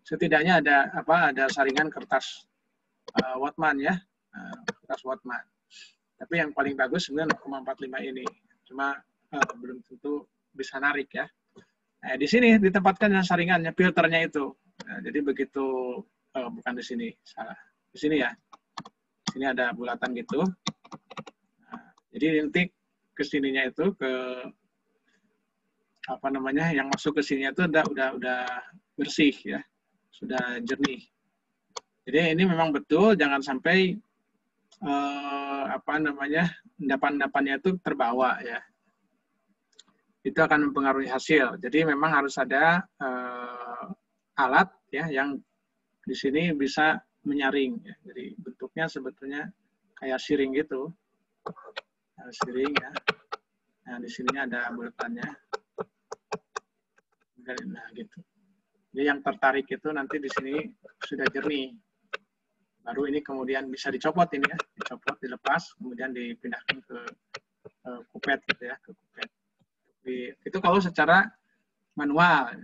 setidaknya ada saringan kertas Wattmann ya, kertas Wattmann. Tapi yang paling bagus sebenarnya 0,45 ini, cuma belum tentu bisa narik ya. Nah, di sini ditempatkan yang saringannya, filternya itu. Nah, jadi begitu, bukan di sini, salah. Di sini ya. Di sini ada bulatan gitu. Nah, jadi nanti ke sininya itu yang masuk ke sininya itu udah bersih ya, sudah jernih. Jadi ini memang betul, jangan sampai endapan-endapannya itu terbawa ya. Itu akan mempengaruhi hasil. Jadi memang harus ada alat ya yang di sini bisa menyaring. Ya. Jadi bentuknya sebetulnya kayak siring gitu, siring ya. Nah di sininya ada bulatannya. Nah gitu. Jadi yang tertarik itu nanti di sini sudah jernih. Baru ini kemudian bisa dicopot ini ya, dicopot, dilepas, kemudian dipindahkan ke kupet gitu ya, ke kupet. Itu kalau secara manual.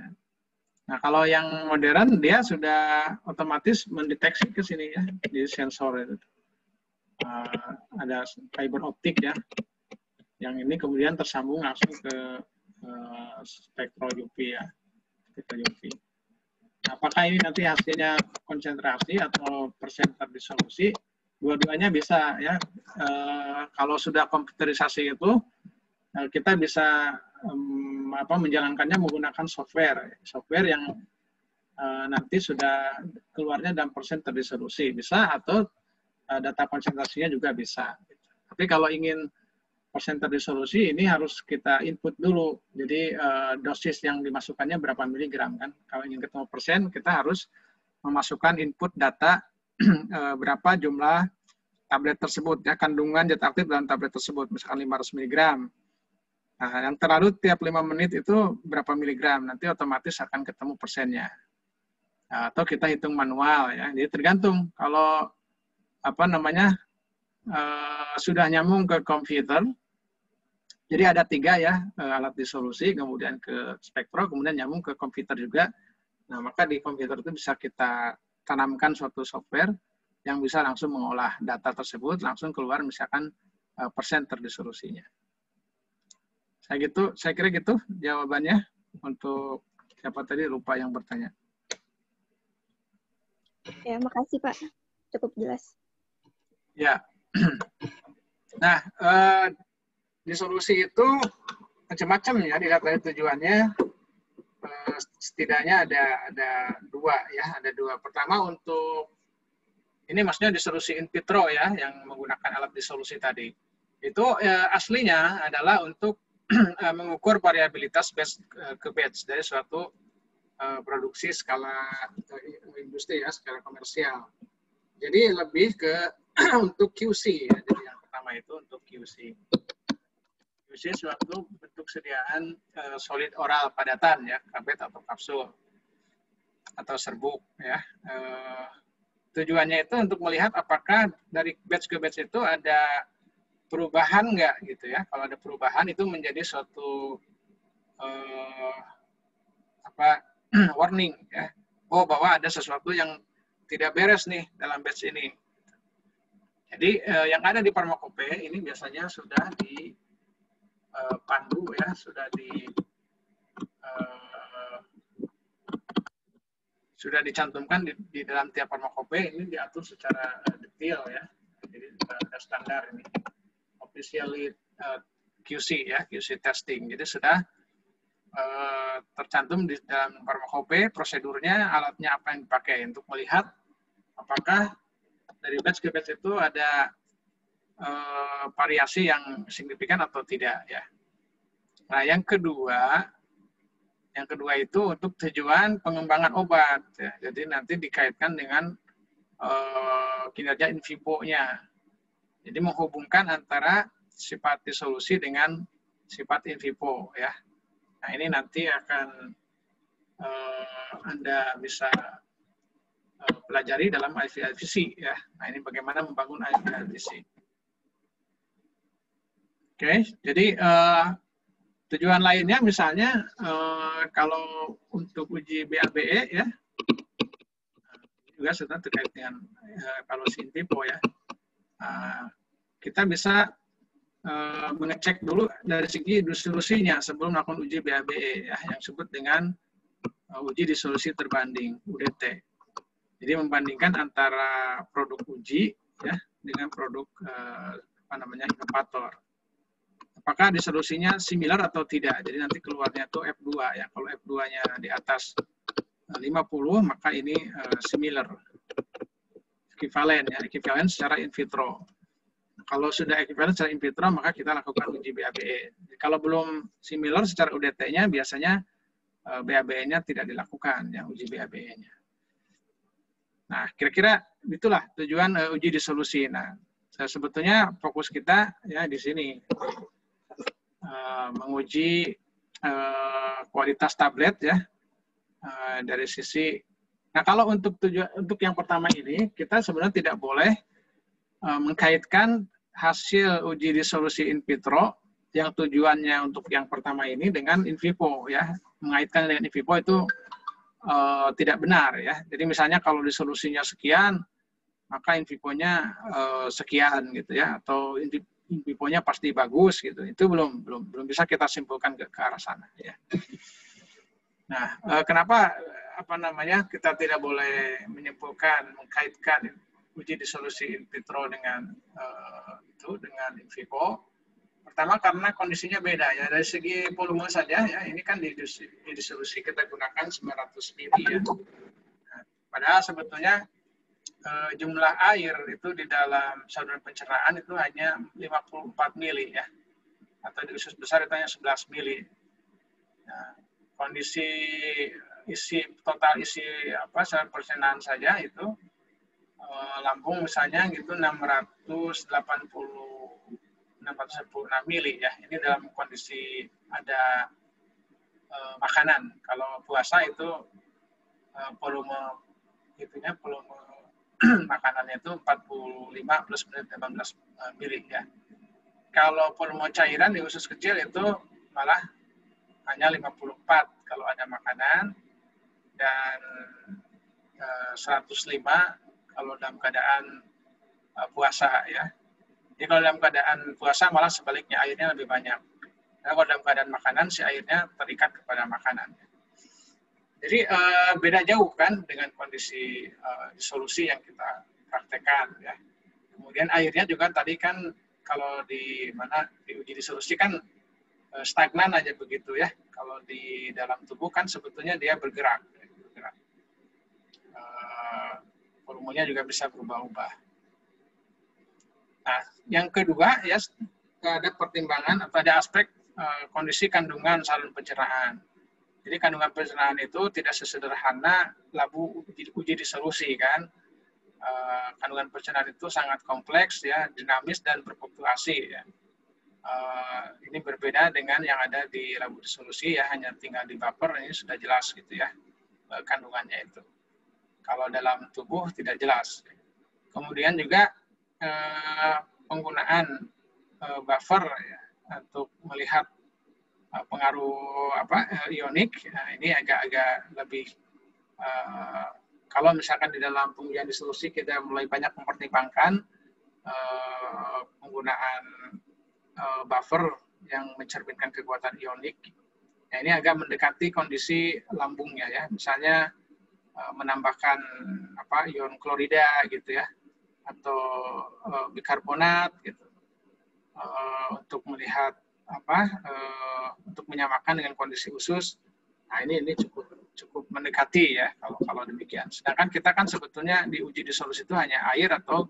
Nah, kalau yang modern dia sudah otomatis mendeteksi ke sini ya, di sensor itu. Ada fiber optik ya. Yang ini kemudian tersambung langsung ke spektro UV ya. Spektro UV. Nah, apakah ini nanti hasilnya konsentrasi atau persen terdisolusi? Dua-duanya bisa ya. Kalau sudah komputerisasi itu kita bisa menjalankannya menggunakan software yang nanti sudah keluarnya dalam persen terdisolusi bisa, atau data konsentrasinya juga bisa. Tapi kalau ingin persen terdisolusi ini harus kita input dulu. Jadi dosis yang dimasukkannya berapa miligram kan? Kalau ingin ketemu persen kita harus memasukkan input data berapa jumlah tablet tersebut ya, kandungan zat aktif dalam tablet tersebut, misalkan 500 miligram. Nah, yang terlarut tiap 5 menit itu berapa miligram, nanti otomatis akan ketemu persennya. Nah, atau kita hitung manual ya, jadi tergantung. Kalau sudah nyambung ke komputer, jadi ada 3 ya, alat disolusi, kemudian ke spektro, kemudian nyambung ke komputer juga. Nah, maka di komputer itu bisa kita tanamkan suatu software yang bisa langsung mengolah data tersebut, langsung keluar misalkan persen terdisolusinya. Saya kira gitu jawabannya. Untuk siapa tadi lupa yang bertanya. Ya, makasih Pak. Cukup jelas. Ya. Nah, disolusi itu macam-macam ya, dilihat dari tujuannya. Setidaknya ada 2 ya, ada 2. Pertama untuk ini maksudnya disolusi in vitro ya, yang menggunakan alat disolusi tadi. Itu aslinya adalah untuk mengukur variabilitas batch ke batch dari suatu produksi skala industri ya, skala komersial. Jadi lebih ke untuk QC ya. Jadi yang pertama itu untuk QC. QC suatu bentuk sediaan solid oral padatan ya, tablet atau kapsul atau serbuk ya. Tujuannya itu untuk melihat apakah dari batch ke batch itu ada perubahan nggak gitu ya. Kalau ada perubahan itu menjadi suatu beberapa warning ya. Oh, bahwa ada sesuatu yang tidak beres nih dalam batch ini. Jadi yang ada di farmakope ini biasanya sudah dipandu ya, sudah dicantumkan di dalam tiap farmakope. Ini diatur secara detail ya. Jadi ada standar ini officially QC ya, QC testing. Jadi sudah tercantum di dalam farmakope prosedurnya, alatnya apa yang dipakai untuk melihat apakah dari batch ke batch itu ada variasi yang signifikan atau tidak ya. Nah, yang kedua itu untuk tujuan pengembangan obat ya. Jadi nanti dikaitkan dengan kinerja in vivo-nya. Jadi menghubungkan antara sifat disolusi dengan sifat in vivo ya. Nah, ini nanti akan Anda bisa pelajari dalam IVIVC ya. Nah, ini bagaimana membangun IVIVC. Oke, jadi tujuan lainnya misalnya kalau untuk uji BABE ya, juga sudah terkait dengan evaluasi in vivo ya. Kita bisa mengecek dulu dari segi disolusinya sebelum melakukan uji BABE ya, yang disebut dengan uji disolusi terbanding UDT. Jadi membandingkan antara produk uji ya dengan produk inovator. Apakah disolusinya similar atau tidak? Jadi nanti keluarnya itu F2 ya. Kalau F2-nya di atas 50 maka ini similar, ekuivalen secara in vitro. Kalau sudah ekuivalen secara in vitro, maka kita lakukan uji BABE. Kalau belum similar secara UDT-nya, biasanya BABE-nya tidak dilakukan, ya, uji BABE-nya. Nah, kira-kira itulah tujuan uji disolusi. Nah, sebetulnya fokus kita ya di sini, menguji kualitas tablet ya dari sisi. Nah, kalau untuk yang pertama ini, kita sebenarnya tidak boleh mengkaitkan hasil uji disolusi in vitro yang tujuannya untuk yang pertama ini dengan in vivo ya. Mengaitkan dengan in vivo itu tidak benar ya. Jadi misalnya kalau disolusinya sekian, maka in vivo-nya sekian gitu ya, atau in vivo-nya pasti bagus gitu. Itu belum bisa kita simpulkan ke arah sana ya. Nah, kenapa kita tidak boleh menyimpulkan mengkaitkan uji disolusi in vitro dengan dengan in vivo? Pertama karena kondisinya beda ya, dari segi volume saja ya, ini kan di disolusi kita gunakan 900 mili ya. Nah, padahal sebetulnya jumlah air itu di dalam saluran pencernaan itu hanya 54 mili ya, atau di usus besar itu hanya 11 mili. Nah, kondisi total isi saluran pencernaan saja itu lambung misalnya gitu 686 mili ya. Ini dalam kondisi ada makanan. Kalau puasa itu volume makanannya itu 45 plus 18 mili ya. Kalau volume cairan di usus kecil itu malah hanya 54 kalau ada makanan, dan 105 kalau dalam keadaan puasa ya. Jadi kalau dalam keadaan puasa malah sebaliknya, airnya lebih banyak. Nah, kalau dalam keadaan makanan si airnya terikat kepada makanan. Jadi beda jauh kan dengan kondisi disolusi yang kita praktekkan ya. Kemudian airnya juga tadi kan kalau di uji disolusi kan stagnan aja begitu ya. Kalau di dalam tubuh kan sebetulnya dia bergerak. Volumenya juga bisa berubah-ubah. Nah, yang kedua ya, ada pertimbangan atau ada aspek kondisi kandungan saluran pencernaan. Jadi kandungan pencernaan itu tidak sesederhana labu uji disolusi kan. Kandungan pencernaan itu sangat kompleks ya, dinamis dan berfluktuasi ya. Ini berbeda dengan yang ada di labu disolusi ya, hanya tinggal di buffer, ini sudah jelas gitu ya kandungannya itu. Kalau dalam tubuh tidak jelas. Kemudian juga penggunaan buffer ya, untuk melihat pengaruh ionik. Nah, ini agak-agak lebih kalau misalkan di dalam pengujian disolusi kita mulai banyak mempertimbangkan penggunaan buffer yang mencerminkan kekuatan ionik. Nah, ini agak mendekati kondisi lambungnya ya. Misalnya menambahkan ion klorida gitu ya, atau bikarbonat gitu, untuk melihat untuk menyamakan dengan kondisi usus. Nah, ini cukup mendekati ya kalau demikian. Sedangkan kita kan sebetulnya di uji disolusi itu hanya air atau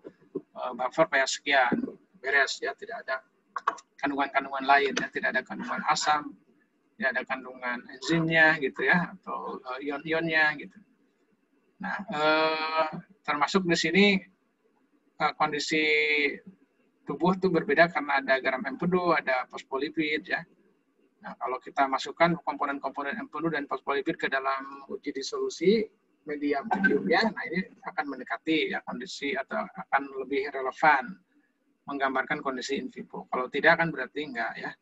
buffer pH sekian, beres ya, tidak ada kandungan-kandungan lain ya, tidak ada kandungan asam, tidak ada kandungan enzimnya gitu ya, atau ion-ionnya gitu. Nah, termasuk di sini kondisi tubuh itu berbeda karena ada garam empedu, ada fosfolipid ya. Nah, kalau kita masukkan komponen-komponen empedu dan fosfolipid ke dalam uji disolusi media mediumnya, nah ini akan mendekati ya kondisi atau akan lebih relevan menggambarkan kondisi in vivo. Kalau tidak kan berarti enggak ya.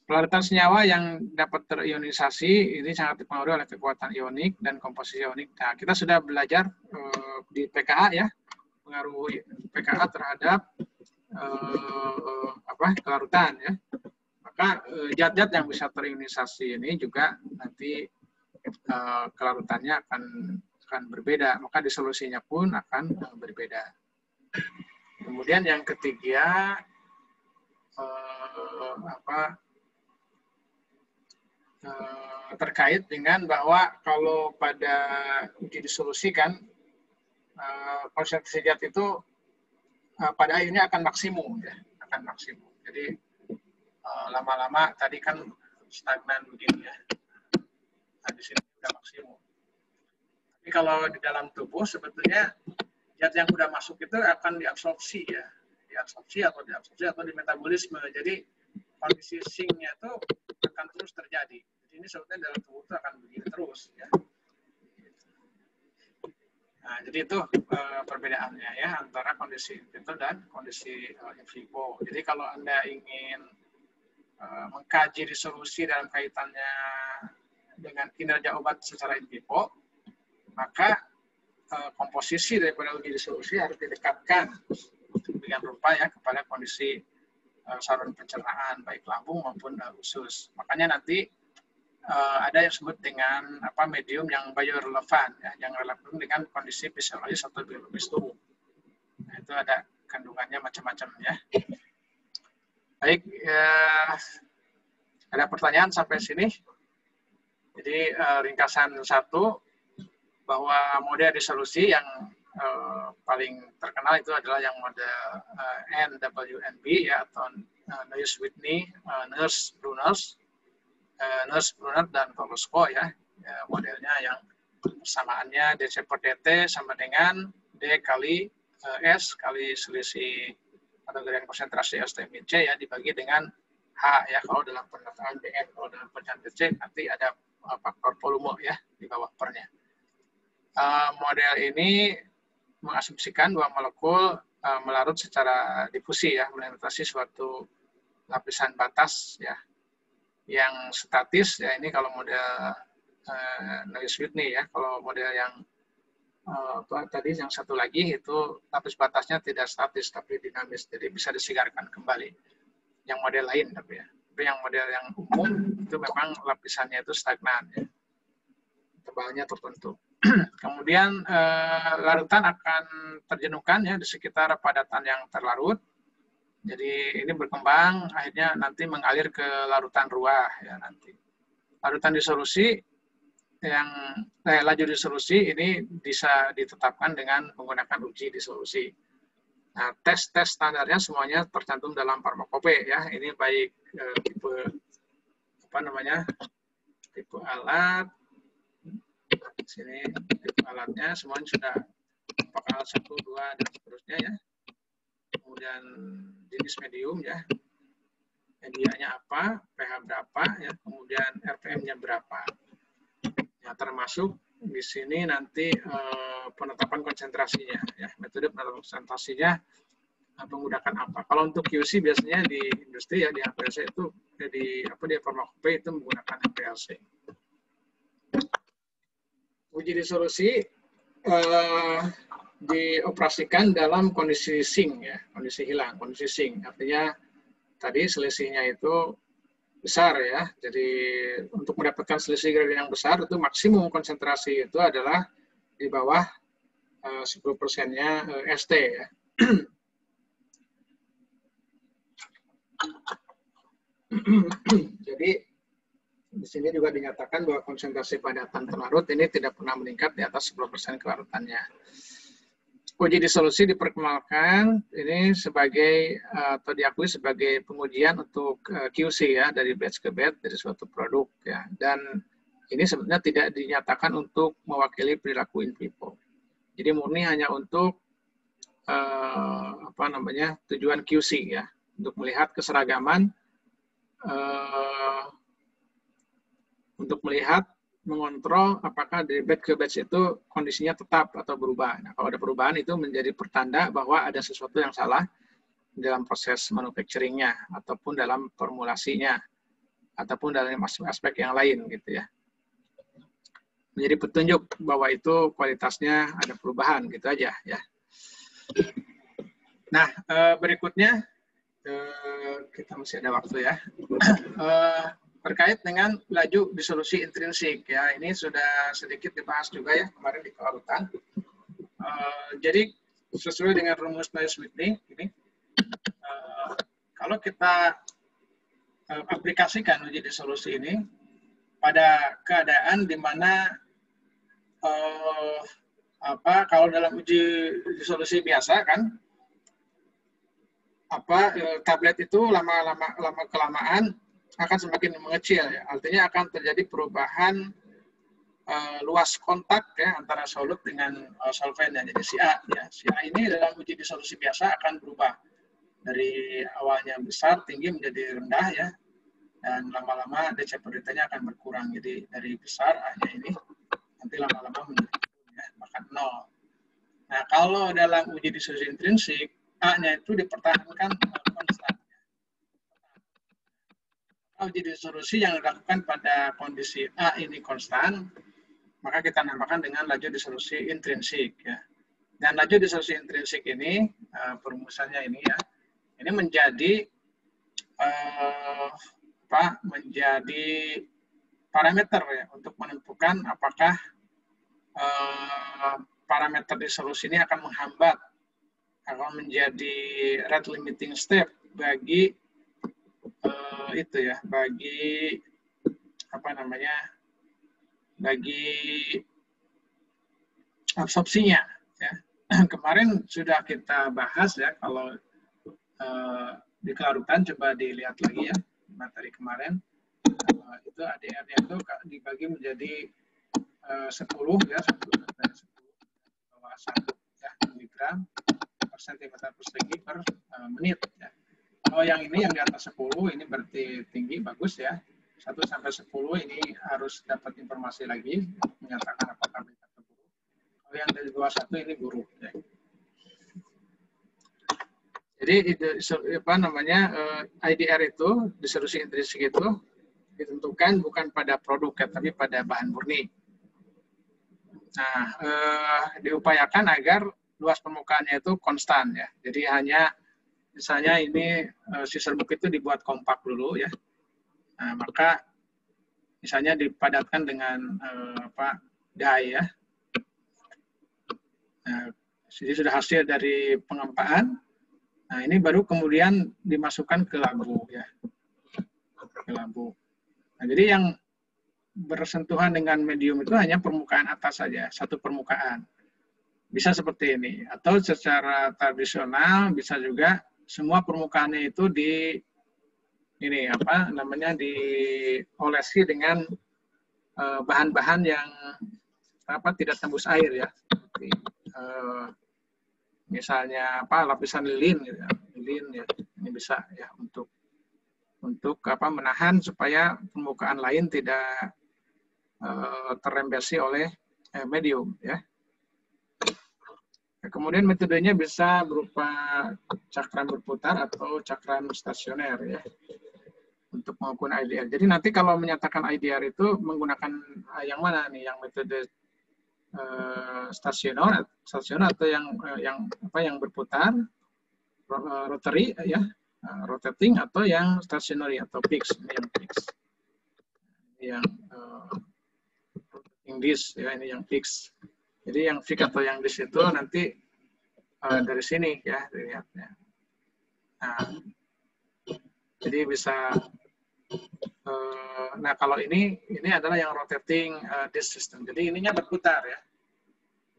Pelaritan senyawa yang dapat terionisasi ini sangat dipengaruhi oleh kekuatan ionik dan komposisi ionik. Nah, kita sudah belajar di pKa ya, pengaruh pKa terhadap kelarutan ya. Maka zat-zat yang bisa terionisasi ini juga nanti kelarutannya akan berbeda, maka disolusinya pun akan berbeda. Kemudian yang ketiga terkait dengan bahwa kalau pada uji disolusi kan konsentrasi zat itu pada akhirnya akan maksimum ya, akan maksimum. Jadi lama-lama tadi kan stagnan begini ya. Nah, di sini sudah maksimum. Tapi kalau di dalam tubuh sebetulnya zat yang sudah masuk itu akan diabsorpsi ya, diabsorpsi atau dimetabolisme. Jadi kondisi sink-nya itu akan terus terjadi. Jadi ini sebetulnya dalam tubuh itu akan begini terus ya. Nah, jadi itu perbedaannya ya antara kondisi in vitro dan kondisi in vivo. Jadi kalau Anda ingin mengkaji disolusi dalam kaitannya dengan kinerja obat secara in vivo, maka komposisi daripada uji disolusi harus didekatkan dengan rupa ya kepada kondisi saluran pencernaan baik lambung maupun usus. Makanya nanti ada yang disebut dengan medium yang biorelevan ya, yang relevan dengan kondisi fisiologis atau biologis tubuh. Nah, itu ada kandungannya macam-macam ya. Baik, ada pertanyaan sampai sini. Jadi ringkasan satu, bahwa model disolusi yang paling terkenal itu adalah yang model NWNB ya, atau Nares-Whitney, Nurse-Brunner dan Polosko ya, modelnya yang persamaannya DC per DT sama dengan D kali S kali selisih atau gradien konsentrasi STMIC ya, dibagi dengan H ya kalau dalam perkataan DN. Kalau dalam perkataan DC nanti ada faktor volume ya di bawah pernya. Model ini mengasumsikan bahwa molekul melarut secara difusi ya, melintasi suatu lapisan batas ya yang statis ya. Ini kalau model Nares-Whitney ya. Kalau model yang tadi yang satu lagi itu lapis batasnya tidak statis tapi dinamis, jadi bisa disigarkan kembali. Yang model lain tapi ya. Tapi yang model yang umum itu memang lapisannya itu stagnan ya. Tebalnya tertentu. Kemudian larutan akan terjenuhkan ya di sekitar padatan yang terlarut. Jadi ini berkembang akhirnya nanti mengalir ke larutan ruah ya nanti. Larutan disolusi yang laju disolusi ini bisa ditetapkan dengan menggunakan uji disolusi. Nah, tes-tes standarnya semuanya tercantum dalam farmakope ya. Ini baik tipe tipe alat. Di sini tipe alatnya semuanya sudah apakah alat 1, 2 dan seterusnya ya. Kemudian jenis medium ya. Medianya apa, pH berapa ya, kemudian RPM-nya berapa. Ya, termasuk di sini nanti penetapan konsentrasinya ya, metode penetapan konsentrasinya menggunakan apa. Kalau untuk QC biasanya di industri ya, di APC itu Jadi di farmakope itu menggunakan HPLC. Uji disolusi dioperasikan dalam kondisi sink ya, kondisi hilang, kondisi sink. Artinya tadi selisihnya itu besar ya. Jadi untuk mendapatkan selisih gradien yang besar itu maksimum konsentrasi itu adalah di bawah 10%-nya ST ya. Jadi di sini juga dinyatakan bahwa konsentrasi padatan terlarut ini tidak pernah meningkat di atas 10% kelarutannya. Uji disolusi diperkenalkan ini sebagai atau diakui sebagai pengujian untuk QC ya, dari batch ke batch dari suatu produk ya. Dan ini sebenarnya tidak dinyatakan untuk mewakili perilaku in vivo. Jadi murni hanya untuk tujuan QC ya, untuk melihat keseragaman, untuk melihat mengontrol apakah dari batch ke batch itu kondisinya tetap atau berubah. Nah, kalau ada perubahan itu menjadi pertanda bahwa ada sesuatu yang salah dalam proses manufacturing-nya ataupun dalam formulasinya ataupun dalam aspek yang lain gitu ya. Menjadi petunjuk bahwa itu kualitasnya ada perubahan gitu aja ya. Nah, berikutnya kita masih ada waktu ya. Terkait dengan laju disolusi intrinsik ya, ini sudah sedikit dibahas juga ya kemarin di kelarutan. Jadi sesuai dengan rumus Naismith-Whitney ini, kalau kita aplikasikan uji disolusi ini pada keadaan di mana kalau dalam uji disolusi biasa kan tablet itu lama kelamaan akan semakin mengecil ya. Artinya akan terjadi perubahan luas kontak ya antara solut dengan solvennya. Jadi si A ya. Si A ini dalam uji disolusi biasa akan berubah dari awalnya besar tinggi menjadi rendah ya. Dan lama-lama DC per-nya akan berkurang. Jadi dari besar A-nya ini nanti lama-lama menjadi ya, bahkan 0. Nah, kalau dalam uji disolusi intrinsik A-nya itu dipertahankan konstan. Uji disolusi yang dilakukan pada kondisi A ini konstan, maka kita namakan dengan laju disolusi intrinsik ya. Dan laju disolusi intrinsik ini perumusannya ini ya, ini menjadi menjadi parameter ya untuk menentukan apakah parameter disolusi ini akan menghambat, akan menjadi rate limiting step bagi bagi absorpsinya ya. Kemarin sudah kita bahas ya, kalau di kelarutan coba dilihat lagi ya materi kemarin, itu ADR-nya itu dibagi menjadi 10 ya, 10 bawah 1 ya, miligram per sentimeter persegi per menit ya. Kalau yang ini yang di atas 10 ini berarti tinggi, bagus ya. 1 sampai 10 ini harus dapat informasi lagi untuk menyatakan apakah baik atau buruk. Kalau yang dari bawah 1 ini buruk ya. Jadi itu IDR itu, disolusi intrinsik itu ditentukan bukan pada produk ya, tapi pada bahan murni. Nah, diupayakan agar luas permukaannya itu konstan ya. Jadi hanya misalnya ini si serbuk itu dibuat kompak dulu ya. Nah, maka misalnya dipadatkan dengan dye ya. Nah, jadi sudah hasil dari pengempaan. Nah, ini baru kemudian dimasukkan ke labu ya. Ke labu. Nah, jadi yang bersentuhan dengan medium itu hanya permukaan atas saja, satu permukaan. Bisa seperti ini, atau secara tradisional bisa juga semua permukaannya itu diolesi dengan bahan-bahan yang tidak tembus air ya, seperti misalnya lapisan lilin gitu ya. Lilin ya, ini bisa ya untuk menahan supaya permukaan lain tidak terembesi oleh medium ya. Kemudian metodenya bisa berupa cakram berputar atau cakram stasioner ya. untuk mengukur IDR. Jadi nanti kalau menyatakan IDR itu menggunakan yang mana nih? Yang metode stasioner atau yang berputar, rotary ya, rotating, atau yang stationary atau fixed. Ini yang fixed. Ini yang rotating disk ya, ini yang fixed. Jadi yang fixed atau yang disk itu nanti dari sini ya dilihatnya. Nah, jadi bisa nah kalau ini adalah yang rotating disk system. Jadi ininya berputar ya.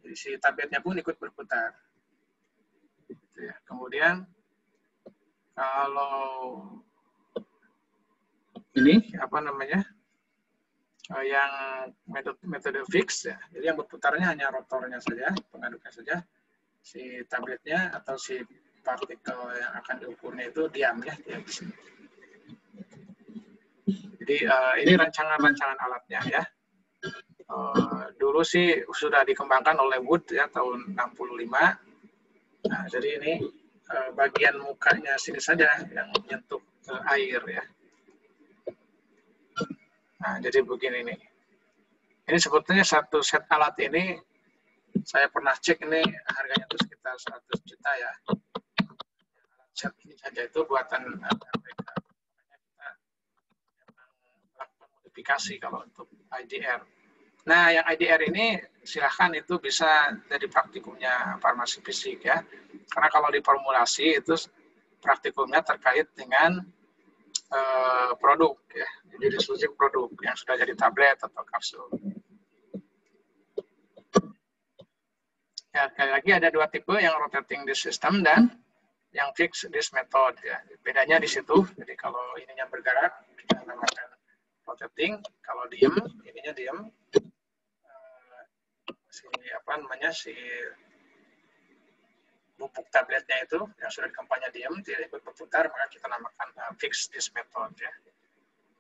Jadi si tabletnya pun ikut berputar. Gitu ya. Kemudian kalau ini apa namanya? Yang metode fix ya. Jadi yang berputarnya hanya rotornya saja, pengaduknya saja. Si tabletnya atau si partikel yang akan diukurnya itu diam ya, diam di sini. Jadi ini rancangan-rancangan alatnya ya. Dulu sih sudah dikembangkan oleh Wood ya tahun 65. Nah, jadi ini bagian mukanya sini saja yang menyentuh ke air ya. Nah, jadi begini nih. Ini sebetulnya satu set alat ini saya pernah cek ini harganya itu sekitar 100 juta ya. Set ini saja itu buatan Amerika. Makanya kita melakukan modifikasi kalau untuk IDR. Nah, yang IDR ini silahkan itu bisa jadi praktikumnya farmasi fisik ya. Karena kalau di formulasi itu praktikumnya terkait dengan produk ya. Jadi diskusi produk yang sudah jadi tablet atau kapsul. Ya, sekali lagi ada dua tipe, yang rotating disk system dan yang fixed disk method ya. Bedanya di situ. Jadi kalau ininya bergerak kita namakan rotating, kalau diem ininya diem. Si bubuk tabletnya itu yang sudah kampanye diam tidak ikut berputar, maka kita namakan fixed disk method ya.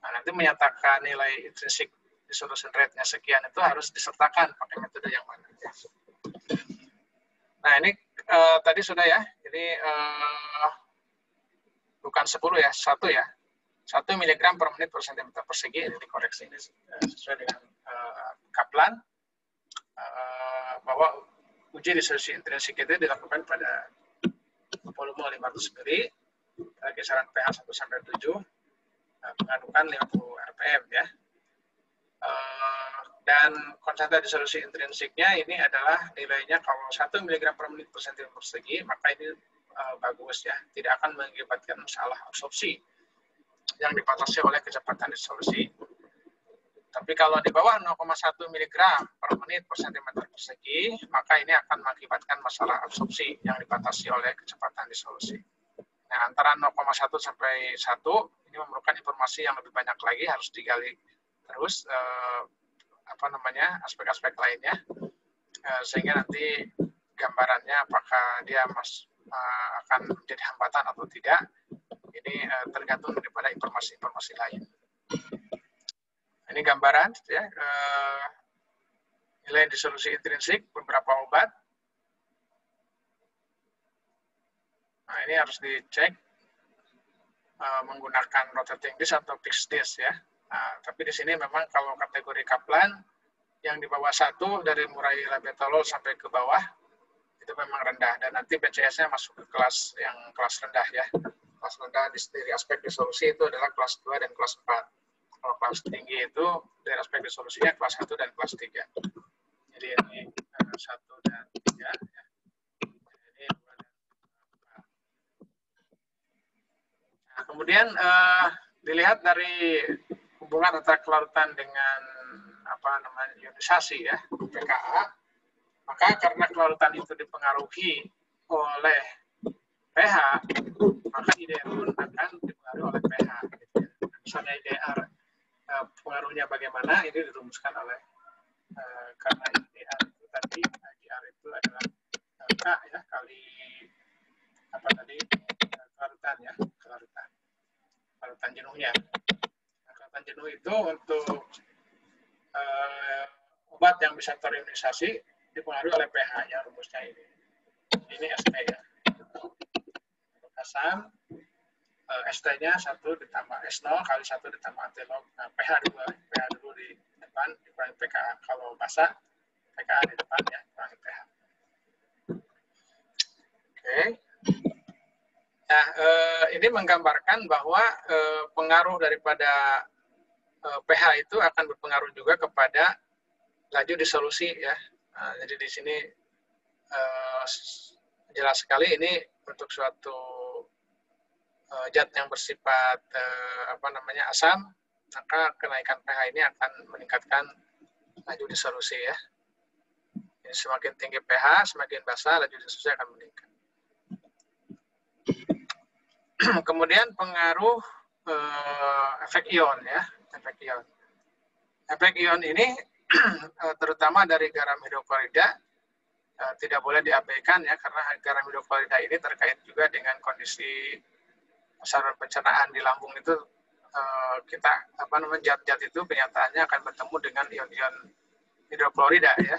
Nah, nanti menyatakan nilai intrinsic dissolution rate-nya sekian itu harus disertakan pakai metode yang mana ya. Nah, ini tadi sudah ya. Jadi bukan 10 ya, 1 ya. 1 mg per menit per cm persegi, ini dikoreksi ini sesuai dengan Kaplan. Bahwa uji dissolusi intrinsik itu dilakukan pada volume 500 ml, kisaran pH 1-7, pengadukan 50 rpm ya. Dan konsentrasi dissolusi intrinsiknya ini adalah nilainya kalau 1 mg per menit per cm persegi, maka ini bagus ya, tidak akan mengakibatkan masalah absorpsi yang dibatasi oleh kecepatan dissolusi. Tapi kalau di bawah 0,1 mg per menit per cm persegi, maka ini akan mengakibatkan masalah absorpsi yang dibatasi oleh kecepatan dissolusi. Nah, antara 0,1 sampai 1, ini memerlukan informasi yang lebih banyak lagi, harus digali terus aspek-aspek lainnya, sehingga nanti gambarannya apakah dia akan menjadi hambatan atau tidak, ini tergantung daripada informasi-informasi lain. Ini gambaran ya, nilai dissolusi intrinsik beberapa obat. Nah, ini harus dicek menggunakan rotating disk atau fixed disk ya. Nah, tapi di sini memang kalau kategori Kaplan yang di bawah 1 dari mulai labetalol sampai ke bawah itu memang rendah, dan nanti BCS-nya masuk ke kelas rendah ya. Kelas rendah dari aspek dissolusi itu adalah kelas 2 dan kelas 4. Kalau kelas tinggi itu dari aspek dissolusinya kelas 1 dan kelas 3. Jadi ini 1 dan 3 ya. Ini 2 dan 4. Nah, kemudian dilihat dari hubungan antara kelarutan dengan ionisasi ya, pKa, maka karena kelarutan itu dipengaruhi oleh pH, maka IDR pun akan dipengaruhi oleh pH. Misalnya IDR pengaruhnya bagaimana, ini dirumuskan oleh karena IDR itu tadi, IDR itu adalah K ya, kali kelarutan ya, kelarutan jenuhnya. Nah, kelarutan jenuh itu untuk obat yang bisa terionisasi dipengaruhi oleh pH-nya, rumusnya ini. Ini ST ya. Asam ST-nya 1 ditambah S0 kali 1 ditambah antilog pH dulu di depan dikurangi pKa. Kalau basa pKa di depan ya, kurangi pH. Oke. Nah, ini menggambarkan bahwa pengaruh daripada pH itu akan berpengaruh juga kepada laju disolusi ya. Jadi di sini jelas sekali ini untuk suatu zat yang bersifat asam, maka kenaikan pH ini akan meningkatkan laju disolusi ya. Jadi semakin tinggi pH, semakin basah, laju disolusi akan meningkat. Kemudian pengaruh efek ion ya, efek ion ini terutama dari garam hidroklorida tidak boleh diabaikan ya, karena garam hidroklorida ini terkait juga dengan kondisi saluran pencernaan di lambung itu. Kita zat-zat itu kenyataannya akan bertemu dengan ion-ion hidroklorida ya.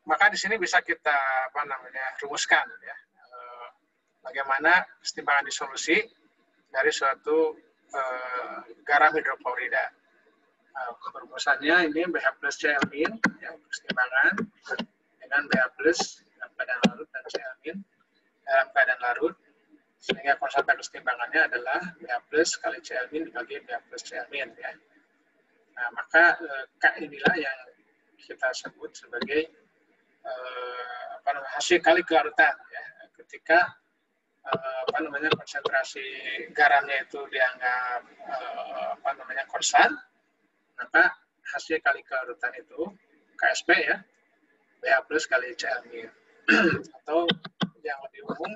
Maka di sini bisa kita rumuskan ya, bagaimana kesetimbangan disolusi dari suatu garam hidroklorida. Perumusannya ini BH plus Cl- ya, kesetimbangan dengan BH plus dalam keadaan larut dan Cl- dalam keadaan larut, sehingga konstan kesetimbangannya adalah BH plus kali Cl- dibagi BH plus Cl- ya. Nah, maka K inilah yang kita sebut sebagai hasil kali kelarutan ya. Ketika konsentrasi garamnya itu dianggap konstan, maka hasil kali kelarutan itu KSP ya, BH plus kali Cl- atau yang lebih umum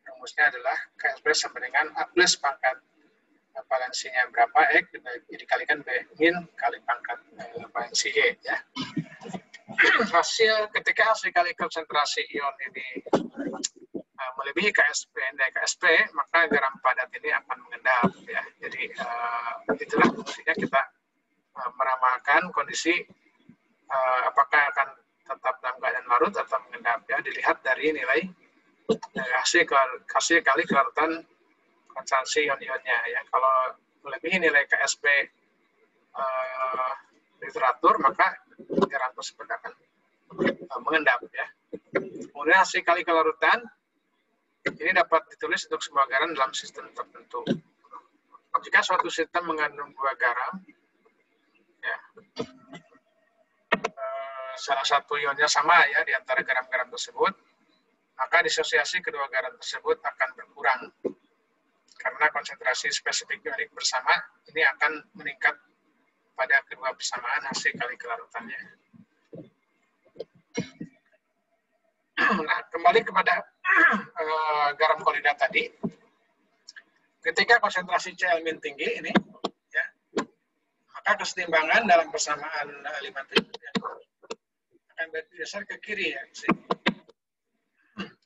rumusnya adalah KSP sama dengan A plus pangkat valensinya berapa X dikalikan B min kali pangkat valensi Y ya. Ketika hasil kali konsentrasi ion ini melebihi KSP, maka garam padat ini akan mengendap ya. Jadi itulah fungsinya kita meramalkan kondisi apakah akan tetap dalam keadaan larut atau mengendap ya, dilihat dari nilai hasil kali kelarutan konsentrasi ion-ionnya ya. Kalau melebihi nilai KSP literatur, maka garam tersebut akan mengendap ya. Kemudian hasil kali kelarutan ini dapat ditulis untuk semua garam dalam sistem tertentu. Jika suatu sistem mengandung 2 garam, ya, salah satu ionnya sama ya di antara garam-garam tersebut, maka disosiasi kedua garam tersebut akan berkurang karena konsentrasi spesifik ionik bersama ini akan meningkat pada kedua bersamaan hasil kali kelarutannya. Nah, kembali kepada garam klorida tadi, ketika konsentrasi Cl- tinggi ini, ya, maka kesetimbangan dalam persamaan 5 ya, akan bergeser ke kiri ya,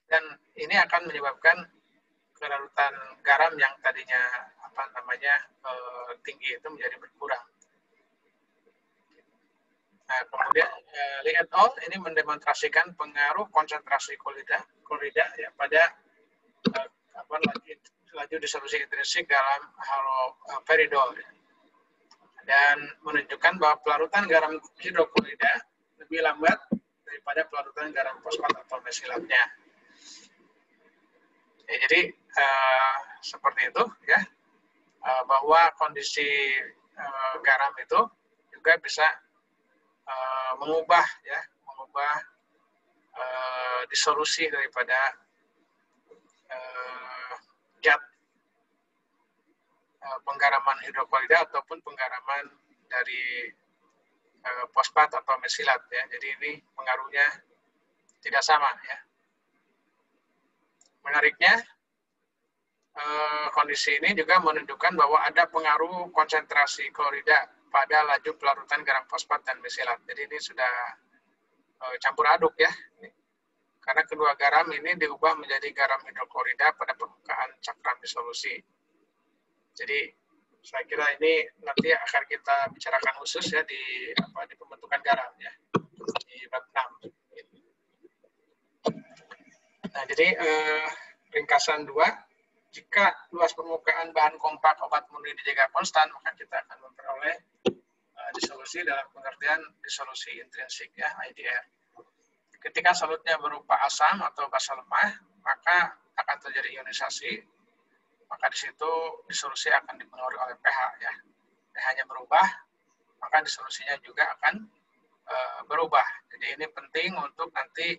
dan ini akan menyebabkan kelarutan garam yang tadinya tinggi itu menjadi berkurang. Nah, kemudian Lee et al. Ini mendemonstrasikan pengaruh konsentrasi klorida ya pada laju disolusi intrinsik dalam haloperidol ya. Dan menunjukkan bahwa pelarutan garam hidroklorida lebih lambat daripada pelarutan garam fosfat atau mesilatnya. Ya, jadi seperti itu ya, bahwa kondisi garam itu juga bisa mengubah disolusi daripada zat penggaraman hidroklorida ataupun penggaraman dari fosfat atau mesilat ya. Jadi ini pengaruhnya tidak sama ya. Menariknya kondisi ini juga menunjukkan bahwa ada pengaruh konsentrasi klorida pada laju pelarutan garam fosfat dan mesilat. Jadi ini sudah campur aduk ya. Karena kedua garam ini diubah menjadi garam hidroklorida pada permukaan cakram disolusi. Jadi saya kira ini nanti akan kita bicarakan khusus ya di pembentukan garam ya, di bab 6. Nah, jadi ringkasan 2, jika luas permukaan bahan kompak obat murni dijaga konstan, maka kita akan memperoleh disolusi dalam pengertian disolusi intrinsik ya, IDR. Ketika solutnya berupa asam atau basa lemah, maka akan terjadi ionisasi. Maka di situ disolusi akan dipengaruhi oleh pH ya. pH-nya berubah, maka disolusinya juga akan berubah. Jadi ini penting untuk nanti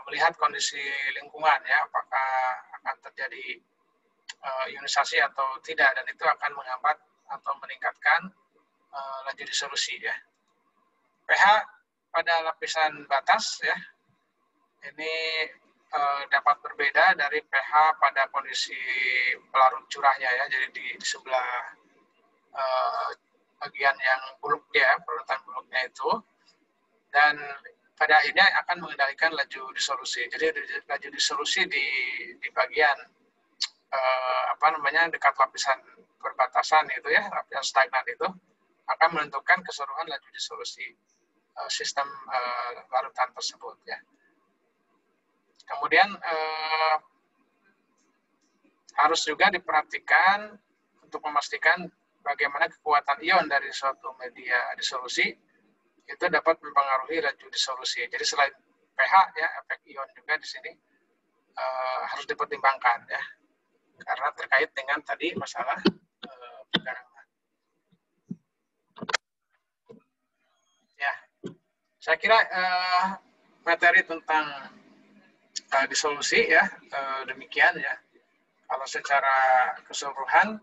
melihat kondisi lingkungan ya, apakah akan terjadi ionisasi atau tidak, dan itu akan menghambat atau meningkatkan laju disolusi ya. pH pada lapisan batas ya, ini dapat berbeda dari pH pada kondisi pelarut curahnya ya. Jadi di sebelah bagian yang buluknya, perutan buluknya itu, dan pada akhirnya akan mengendalikan laju disolusi. Jadi laju disolusi di bagian dekat lapisan perbatasan itu ya, lapisan stagnan itu akan menentukan keseluruhan laju disolusi sistem larutan tersebut ya. Kemudian harus juga diperhatikan untuk memastikan bagaimana kekuatan ion dari suatu media disolusi itu dapat mempengaruhi laju disolusi. Jadi selain pH ya, efek ion juga di sini harus dipertimbangkan ya, karena terkait dengan tadi masalah penggarangan. Ya, saya kira materi tentang disolusi ya demikian ya. Kalau secara keseluruhan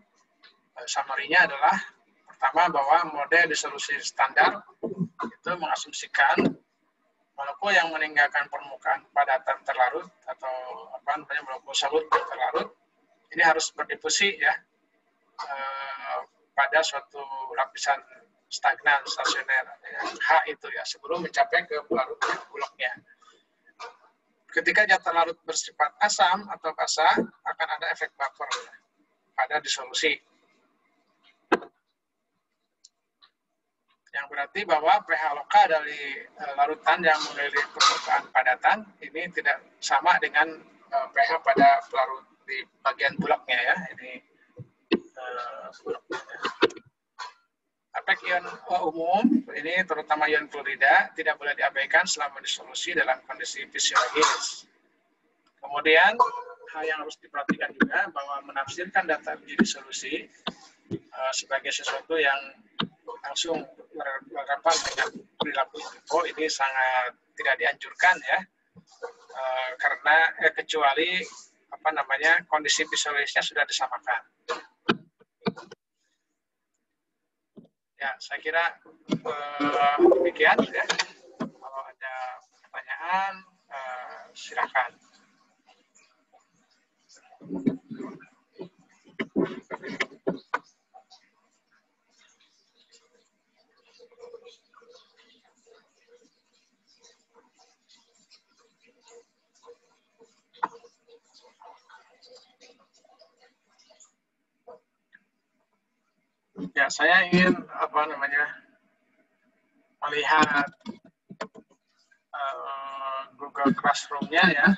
summary-nya adalah pertama bahwa model disolusi standar itu mengasumsikan molekul yang meninggalkan permukaan padatan terlarut atau molekul solut terlarut ini harus berdifusi ya pada suatu lapisan stagnan stasioner ya, H itu ya, sebelum mencapai ke pelarut buloknya. Ketika zat terlarut bersifat asam atau basa, akan ada efek buffer ya, pada disolusi. Yang berarti bahwa pH lokal dari larutan yang mengelilingi permukaan padatan ini tidak sama dengan pH pada pelarut di bagian buloknya ya. Ini buloknya. Efek ion umum ini terutama ion klorida tidak boleh diabaikan selama disolusi dalam kondisi fisiologis. Kemudian hal yang harus diperhatikan juga bahwa menafsirkan data uji disolusi sebagai sesuatu yang langsung berhadapan dengan perilaku info ini sangat tidak dianjurkan ya, karena kecuali kondisi fisiologisnya sudah disamakan. Ya, saya kira demikian ya. Kalau ada pertanyaan silakan. Ya, saya ingin melihat Google Classroom-nya ya.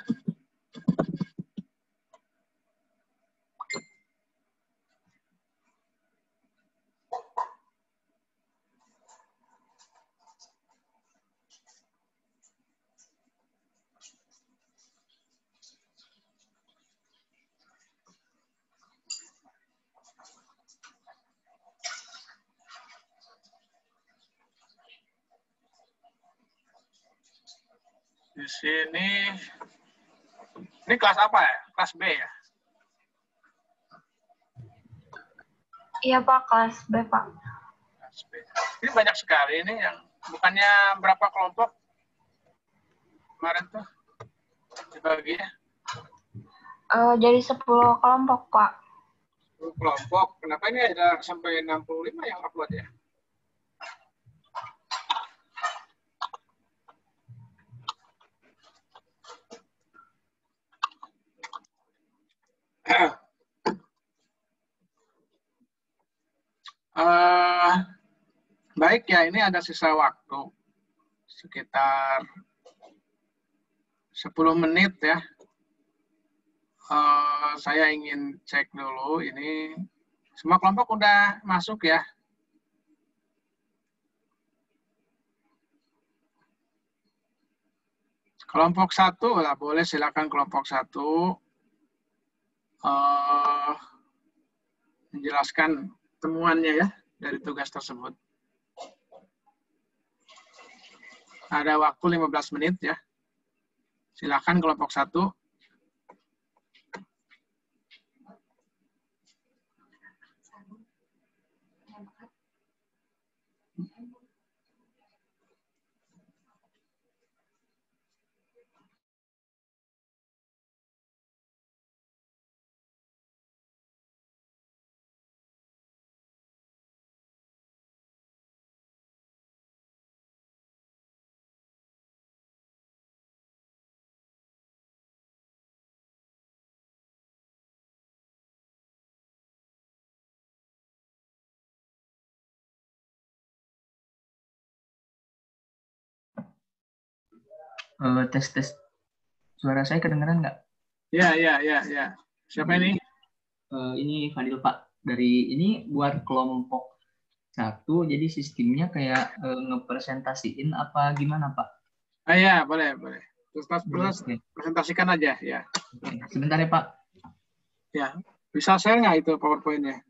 Di sini, ini kelas apa ya? Kelas B ya? Iya Pak, kelas B Pak. Kelas B. Ini banyak sekali ini yang bukannya berapa kelompok kemarin tuh dibagi ya? Jadi 10 kelompok Pak. 10 kelompok. Kenapa ini ada sampai 65 yang upload ya? Baik ya, ini ada sisa waktu sekitar 10 menit ya. Saya ingin cek dulu ini. Semua kelompok udah masuk ya. Kelompok 1 lah, boleh silakan kelompok 1 menjelaskan temuannya ya dari tugas tersebut. Ada waktu 15 menit ya. Silakan kelompok 1. Tes. Suara saya kedengeran nggak? Ya. Siapa ini? Ini Fadil Pak. Dari ini buat kelompok 1, jadi sistemnya kayak ngepresentasiin apa gimana Pak? Ya, boleh. Terus Oke. presentasikan aja ya. Sebentar ya Pak. Ya, bisa share nggak itu PowerPoint-nya?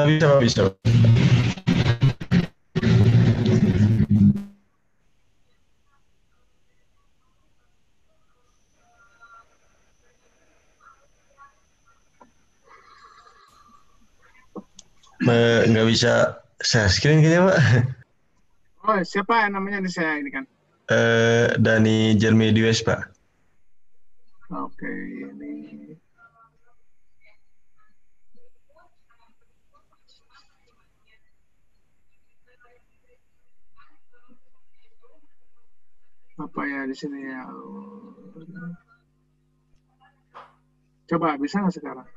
Bisa. Nggak bisa share screen kayaknya, Pak. Oh, siapa namanya di saya ini kan? Dani Jeremy Diwes, Pak. Oke, ini. Apa ya di sini ya? Coba bisa nggak sekarang?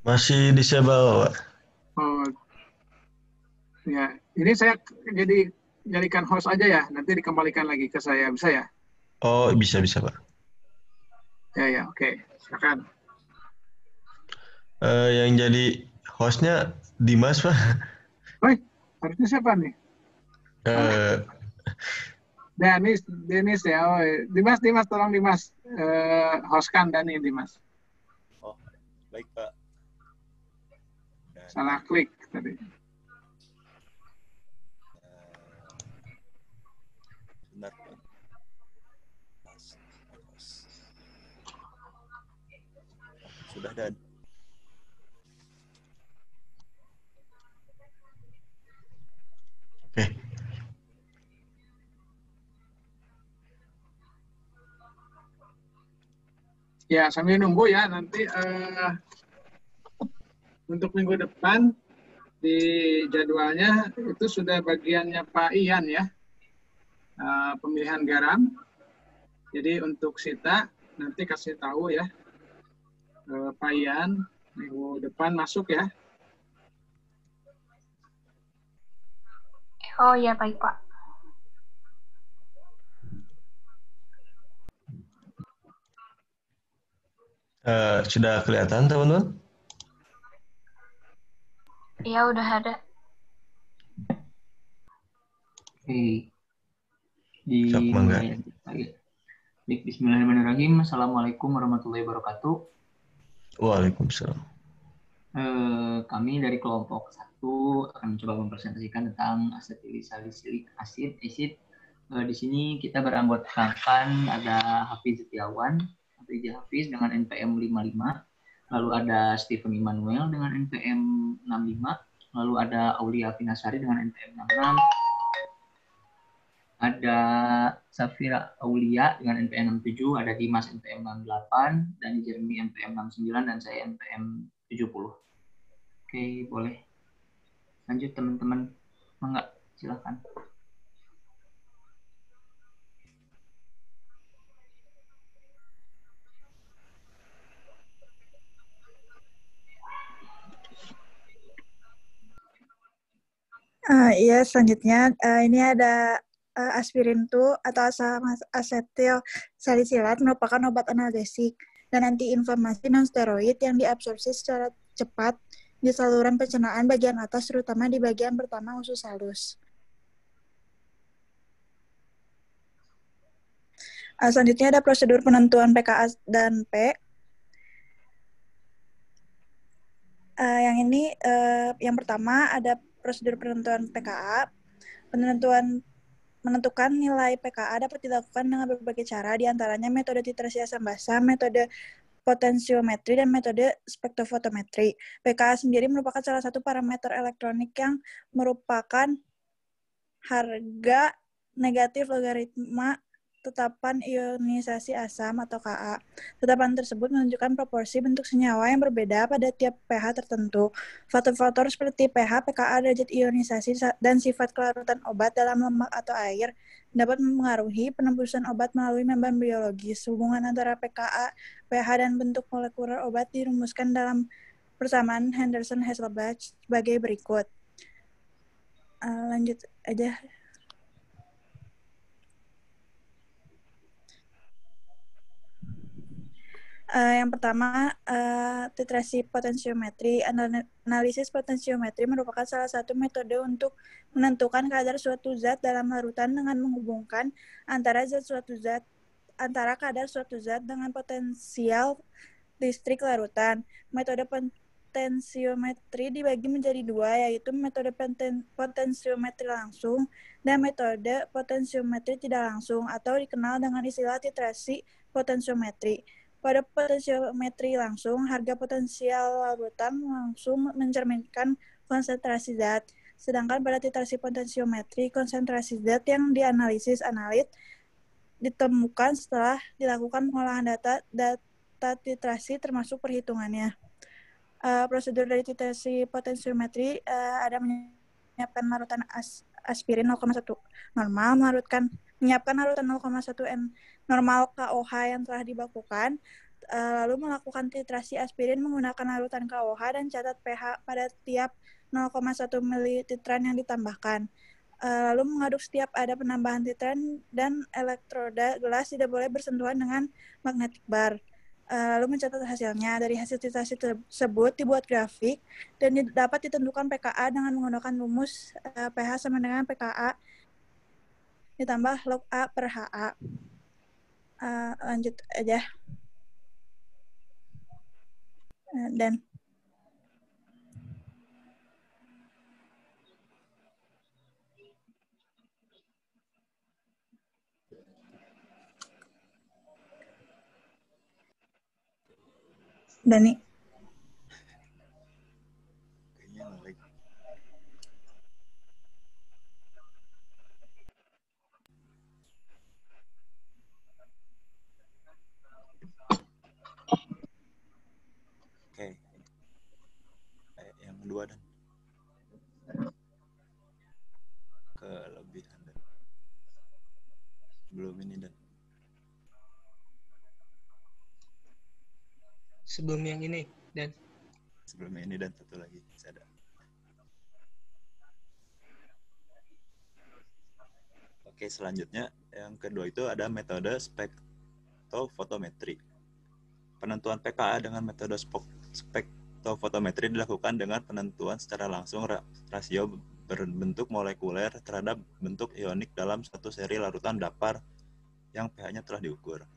Masih disable, Pak. Oh, ya. Ini saya jadikan host aja ya. Nanti dikembalikan lagi ke saya, bisa ya? Oh, bisa, Pak. Ya, oke. Silakan. Yang jadi hostnya Dimas, Pak. Woi, harusnya siapa nih? Denis ya. Oh, Dimas, tolong Dimas. Hostkan Dani, Dimas. Oh, baik Pak. Salah klik tadi. Benar Pak. Sudah Dan. Oke. Ya, sambil nunggu ya, nanti untuk minggu depan di jadwalnya itu sudah bagiannya Pak Ian ya, pemilihan garam. Jadi untuk Sita nanti kasih tahu ya, Pak Ian minggu depan masuk ya. Oh iya, baik Pak. Sudah kelihatan, teman-teman? Iya, udah ada. Oke. Sok, mangga. Bismillahirrahmanirrahim. Assalamualaikum warahmatullahi wabarakatuh. Waalaikumsalam. Kami dari kelompok 1 akan mencoba mempresentasikan tentang asetilsalisylik asid. Di sini kita beranggotakan ada Hafiz Setiawan, Hafiz dengan NPM 55, lalu ada Stephen Immanuel dengan NPM 65, lalu ada Aulia Finasari dengan NPM 66, ada Safira Aulia dengan NPM 67, ada Dimas NPM 68, dan Jeremy NPM 69, dan saya NPM 70. Oke, boleh. Lanjut teman-teman. Mangga, silakan. Iya, selanjutnya ini ada aspirin tuh atau asam asetil salisilat merupakan obat analgesik dan antiinflamasi non-steroid yang diabsorpsi secara cepat di saluran pencernaan bagian atas, terutama di bagian pertama usus halus. Selanjutnya ada prosedur penentuan PKA dan P. Yang ini, yang pertama ada prosedur penentuan PKA. Menentukan nilai PKA dapat dilakukan dengan berbagai cara, diantaranya metode titrasi asam basa, metode potensiometri, dan metode spektrofotometri. PKA sendiri merupakan salah satu parameter elektronik yang merupakan harga negatif logaritma tetapan ionisasi asam atau Ka. Tetapan tersebut menunjukkan proporsi bentuk senyawa yang berbeda pada tiap pH tertentu. Faktor-faktor seperti pH, pKa, derajat ionisasi, dan sifat kelarutan obat dalam lemak atau air dapat mempengaruhi penembusan obat melalui membran biologis. Hubungan antara pKa, pH, dan bentuk molekuler obat dirumuskan dalam persamaan Henderson-Hasselbalch sebagai berikut. Lanjut aja. Yang pertama, titrasi potensiometri. Analisis potensiometri merupakan salah satu metode untuk menentukan kadar suatu zat dalam larutan dengan menghubungkan antara kadar suatu zat dengan potensial listrik larutan. Metode potensiometri dibagi menjadi dua, yaitu metode potensiometri langsung dan metode potensiometri tidak langsung, atau dikenal dengan istilah titrasi potensiometri. Pada potensiometri langsung, harga potensial larutan langsung mencerminkan konsentrasi zat. Sedangkan pada titrasi potensiometri, konsentrasi zat yang dianalisis analit ditemukan setelah dilakukan pengolahan data titrasi termasuk perhitungannya. Prosedur dari titrasi potensiometri ada menyiapkan larutan aspirin 0,1 normal, menyiapkan larutan 0,1 N normal KOH yang telah dibakukan, lalu melakukan titrasi aspirin menggunakan larutan KOH dan catat pH pada tiap 0,1 ml titran yang ditambahkan. Lalu mengaduk setiap ada penambahan titran dan elektroda gelas tidak boleh bersentuhan dengan magnetic bar. Lalu mencatat hasilnya. Dari hasil titrasi tersebut dibuat grafik dan dapat ditentukan PKA dengan menggunakan rumus pH sama dengan PKA ditambah log A per HA. Lanjut aja. Dan Dani. Kayaknya nge-lag. Oke. Yang kedua dan kelebihan dan sebelum ini dan sebelum yang ini dan sebelum ini dan satu lagi saya ada. Oke, selanjutnya yang kedua itu ada metode spektrofotometri. Penentuan PKA dengan metode spektrofotometri dilakukan dengan penentuan secara langsung rasio berbentuk molekuler terhadap bentuk ionik dalam satu seri larutan dapar yang pH-nya telah diukur.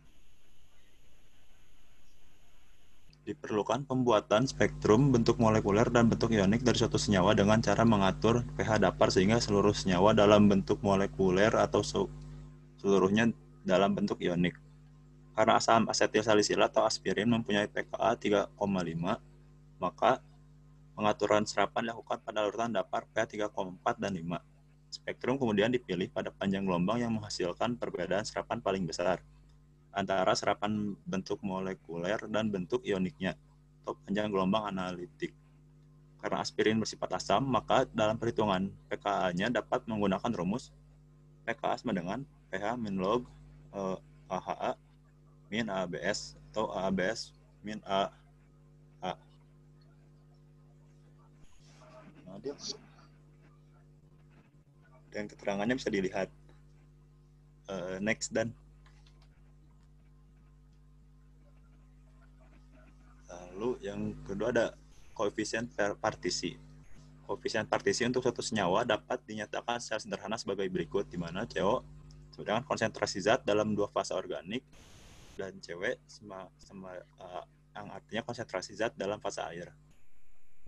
Diperlukan pembuatan spektrum bentuk molekuler dan bentuk ionik dari suatu senyawa dengan cara mengatur pH dapar sehingga seluruh senyawa dalam bentuk molekuler atau seluruhnya dalam bentuk ionik. Karena asam asetil salisilat atau aspirin mempunyai pKa 3,5, maka pengaturan serapan dilakukan pada larutan dapar pH 3,4 dan 5. Spektrum kemudian dipilih pada panjang gelombang yang menghasilkan perbedaan serapan paling besar antara serapan bentuk molekuler dan bentuk ioniknya atau panjang gelombang analitik. Karena aspirin bersifat asam, maka dalam perhitungan pKa-nya dapat menggunakan rumus pKa sama dengan pH min log AHA min ABS atau ABS min AA. Nah, dia Dan keterangannya bisa dilihat. Next, Dan. Lalu yang kedua ada koefisien partisi. Koefisien partisi untuk suatu senyawa dapat dinyatakan secara sederhana sebagai berikut, di mana CO sedangkan konsentrasi zat dalam dua fase organik dan Cw yang artinya konsentrasi zat dalam fase air.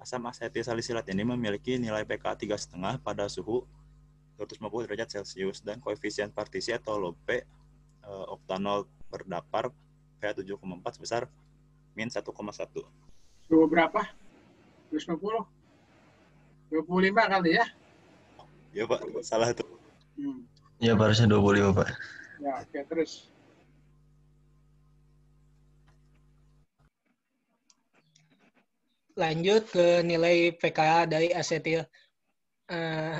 Asam asetil salisilat ini memiliki nilai pK 3,5 pada suhu 250 derajat Celcius dan koefisien partisi atau log P oktanol berdapar pH 7,4 sebesar min 1,1. Suhu berapa? 250? 25 kali ya? Ya Pak, salah itu. Ya, harusnya 25 Pak. Ya, oke, terus. Lanjut ke nilai pKa dari asetil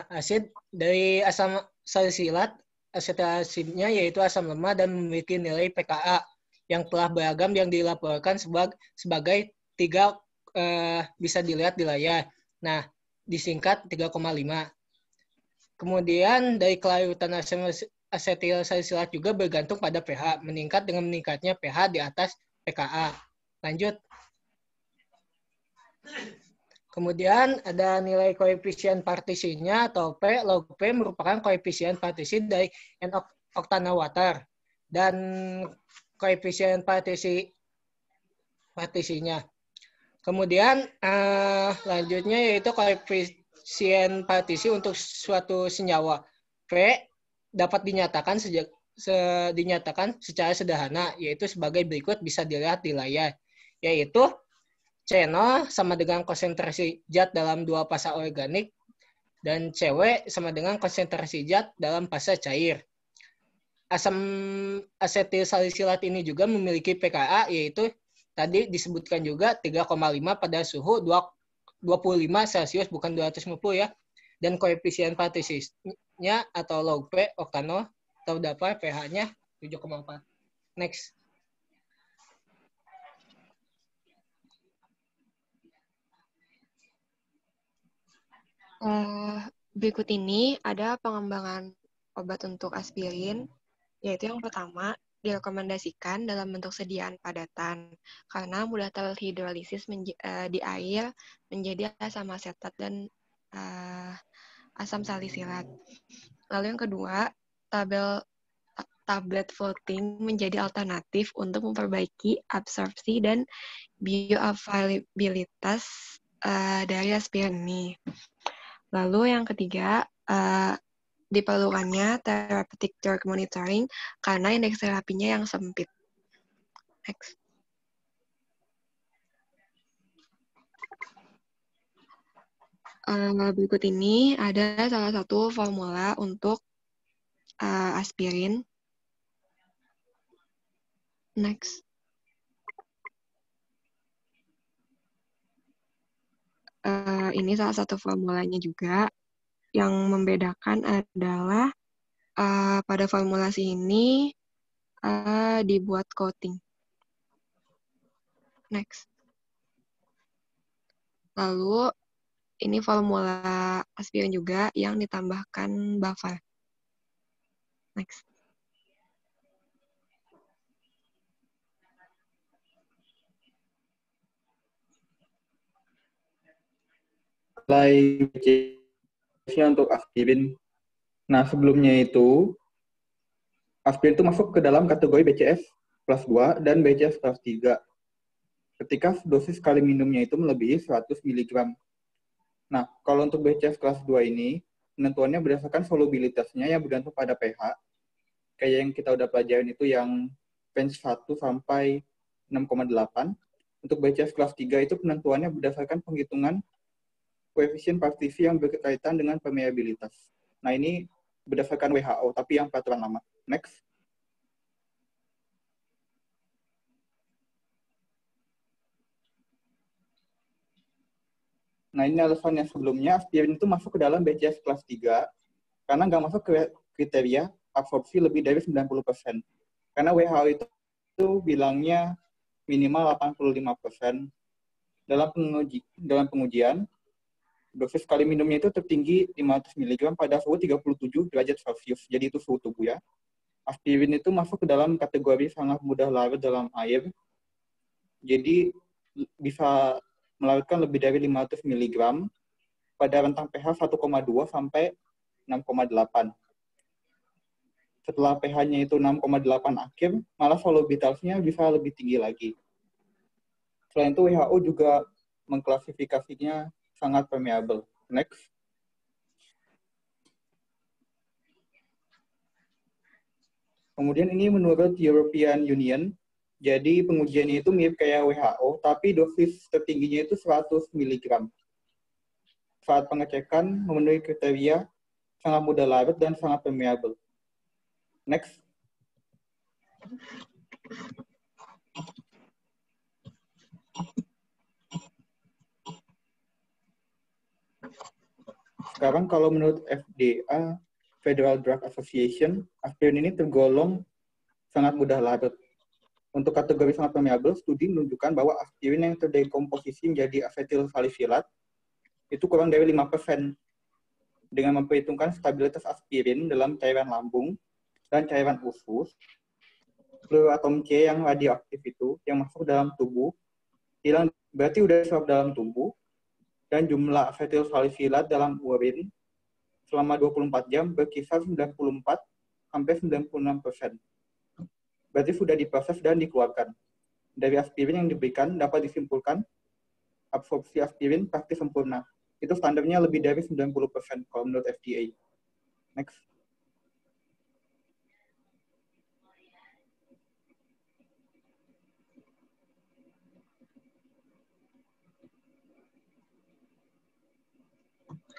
asid. Dari asam salisilat, asetil asidnya yaitu asam lemah dan memiliki nilai pKa yang telah beragam yang dilaporkan sebagai 3 bisa dilihat di layar. Nah, disingkat 3,5. Kemudian dari kelarutan asam asetil salisilat juga bergantung pada pH, meningkat dengan meningkatnya pH di atas pKa. Lanjut. Kemudian ada nilai koefisien partisinya atau P. Log P merupakan koefisien partisi dari N-octanol water dan koefisien partisinya. Kemudian lanjutnya yaitu koefisien partisi untuk suatu senyawa. P dapat dinyatakan secara sederhana, yaitu sebagai berikut, bisa dilihat di layar, yaitu C0 sama dengan konsentrasi zat dalam dua fase organik dan Cw sama dengan konsentrasi zat dalam fase cair. Asam asetil salisilat ini juga memiliki pKa yaitu tadi disebutkan juga 3,5 pada suhu 25 Celcius bukan 250 ya. Dan koefisien partisinya atau log P oktanol terdapat pH-nya 7,4. Next. Berikut ini ada pengembangan obat untuk aspirin, yaitu yang pertama, direkomendasikan dalam bentuk sediaan padatan, karena mudah terhidrolisis di air menjadi asam asetat dan asam salisilat. Lalu yang kedua, tablet floating menjadi alternatif untuk memperbaiki absorpsi dan bioavailabilitas dari aspirin ini. Lalu yang ketiga, diperlukannya therapeutic drug monitoring karena indeks terapinya yang sempit. Next. Berikut ini ada salah satu formula untuk aspirin. Next. Ini salah satu formulanya juga. Yang membedakan adalah pada formulasi ini dibuat coating. Next. Lalu ini formula aspirin juga yang ditambahkan buffer. Next. Nilai BCF-nya untuk aspirin. Nah, sebelumnya itu aspirin itu masuk ke dalam kategori BCF kelas 2 dan BCF kelas 3. Ketika dosis sekali minumnya itu melebihi 100 mg. Nah, kalau untuk BCF kelas 2 ini, penentuannya berdasarkan solubilitasnya yang bergantung pada pH. Kayak yang kita udah pelajarin itu yang range 1 sampai 6,8. Untuk BCF kelas 3 itu penentuannya berdasarkan penghitungan koefisien partisi yang berkaitan dengan permeabilitas. Nah, ini berdasarkan WHO, tapi yang peraturan lama. Next. Nah, ini alasannya sebelumnya aspirin itu masuk ke dalam BCF kelas 3 karena nggak masuk ke kriteria absorpsi lebih dari 90%. Karena WHO itu bilangnya minimal 85%. Dalam pengujian, Dosis sekali minumnya itu tertinggi 500 mg pada suhu 37 derajat Celcius. Jadi itu suhu tubuh ya. Aspirin itu masuk ke dalam kategori sangat mudah larut dalam air. Jadi bisa melarutkan lebih dari 500 mg pada rentang pH 1,2 sampai 6,8. Setelah pH-nya itu 6,8 akhir, malah solubilitasnya bisa lebih tinggi lagi. Selain itu WHO juga mengklasifikasinya sangat permeable. Next. Kemudian ini menurut European Union, jadi pengujiannya itu mirip kayak WHO, tapi dosis tertingginya itu 100 mg. Saat pengecekan memenuhi kriteria sangat mudah larut dan sangat permeable. Next. Sekarang kalau menurut FDA, Federal Drug Association, aspirin ini tergolong sangat mudah larut. Untuk kategori sangat permeable, studi menunjukkan bahwa aspirin yang terdekomposisi menjadi asetil salisilat itu kurang dari 5%. Dengan memperhitungkan stabilitas aspirin dalam cairan lambung dan cairan usus, seluruh atom C yang radioaktif itu yang masuk dalam tubuh hilang, berarti udah diserap dalam tubuh, dan jumlah asetil salisilat dalam urin selama 24 jam berkisar 94 sampai 96%. Berarti sudah diproses dan dikeluarkan. Dari aspirin yang diberikan dapat disimpulkan absorpsi aspirin pasti sempurna. Itu standarnya lebih dari 90% kalau menurut FDA. Next.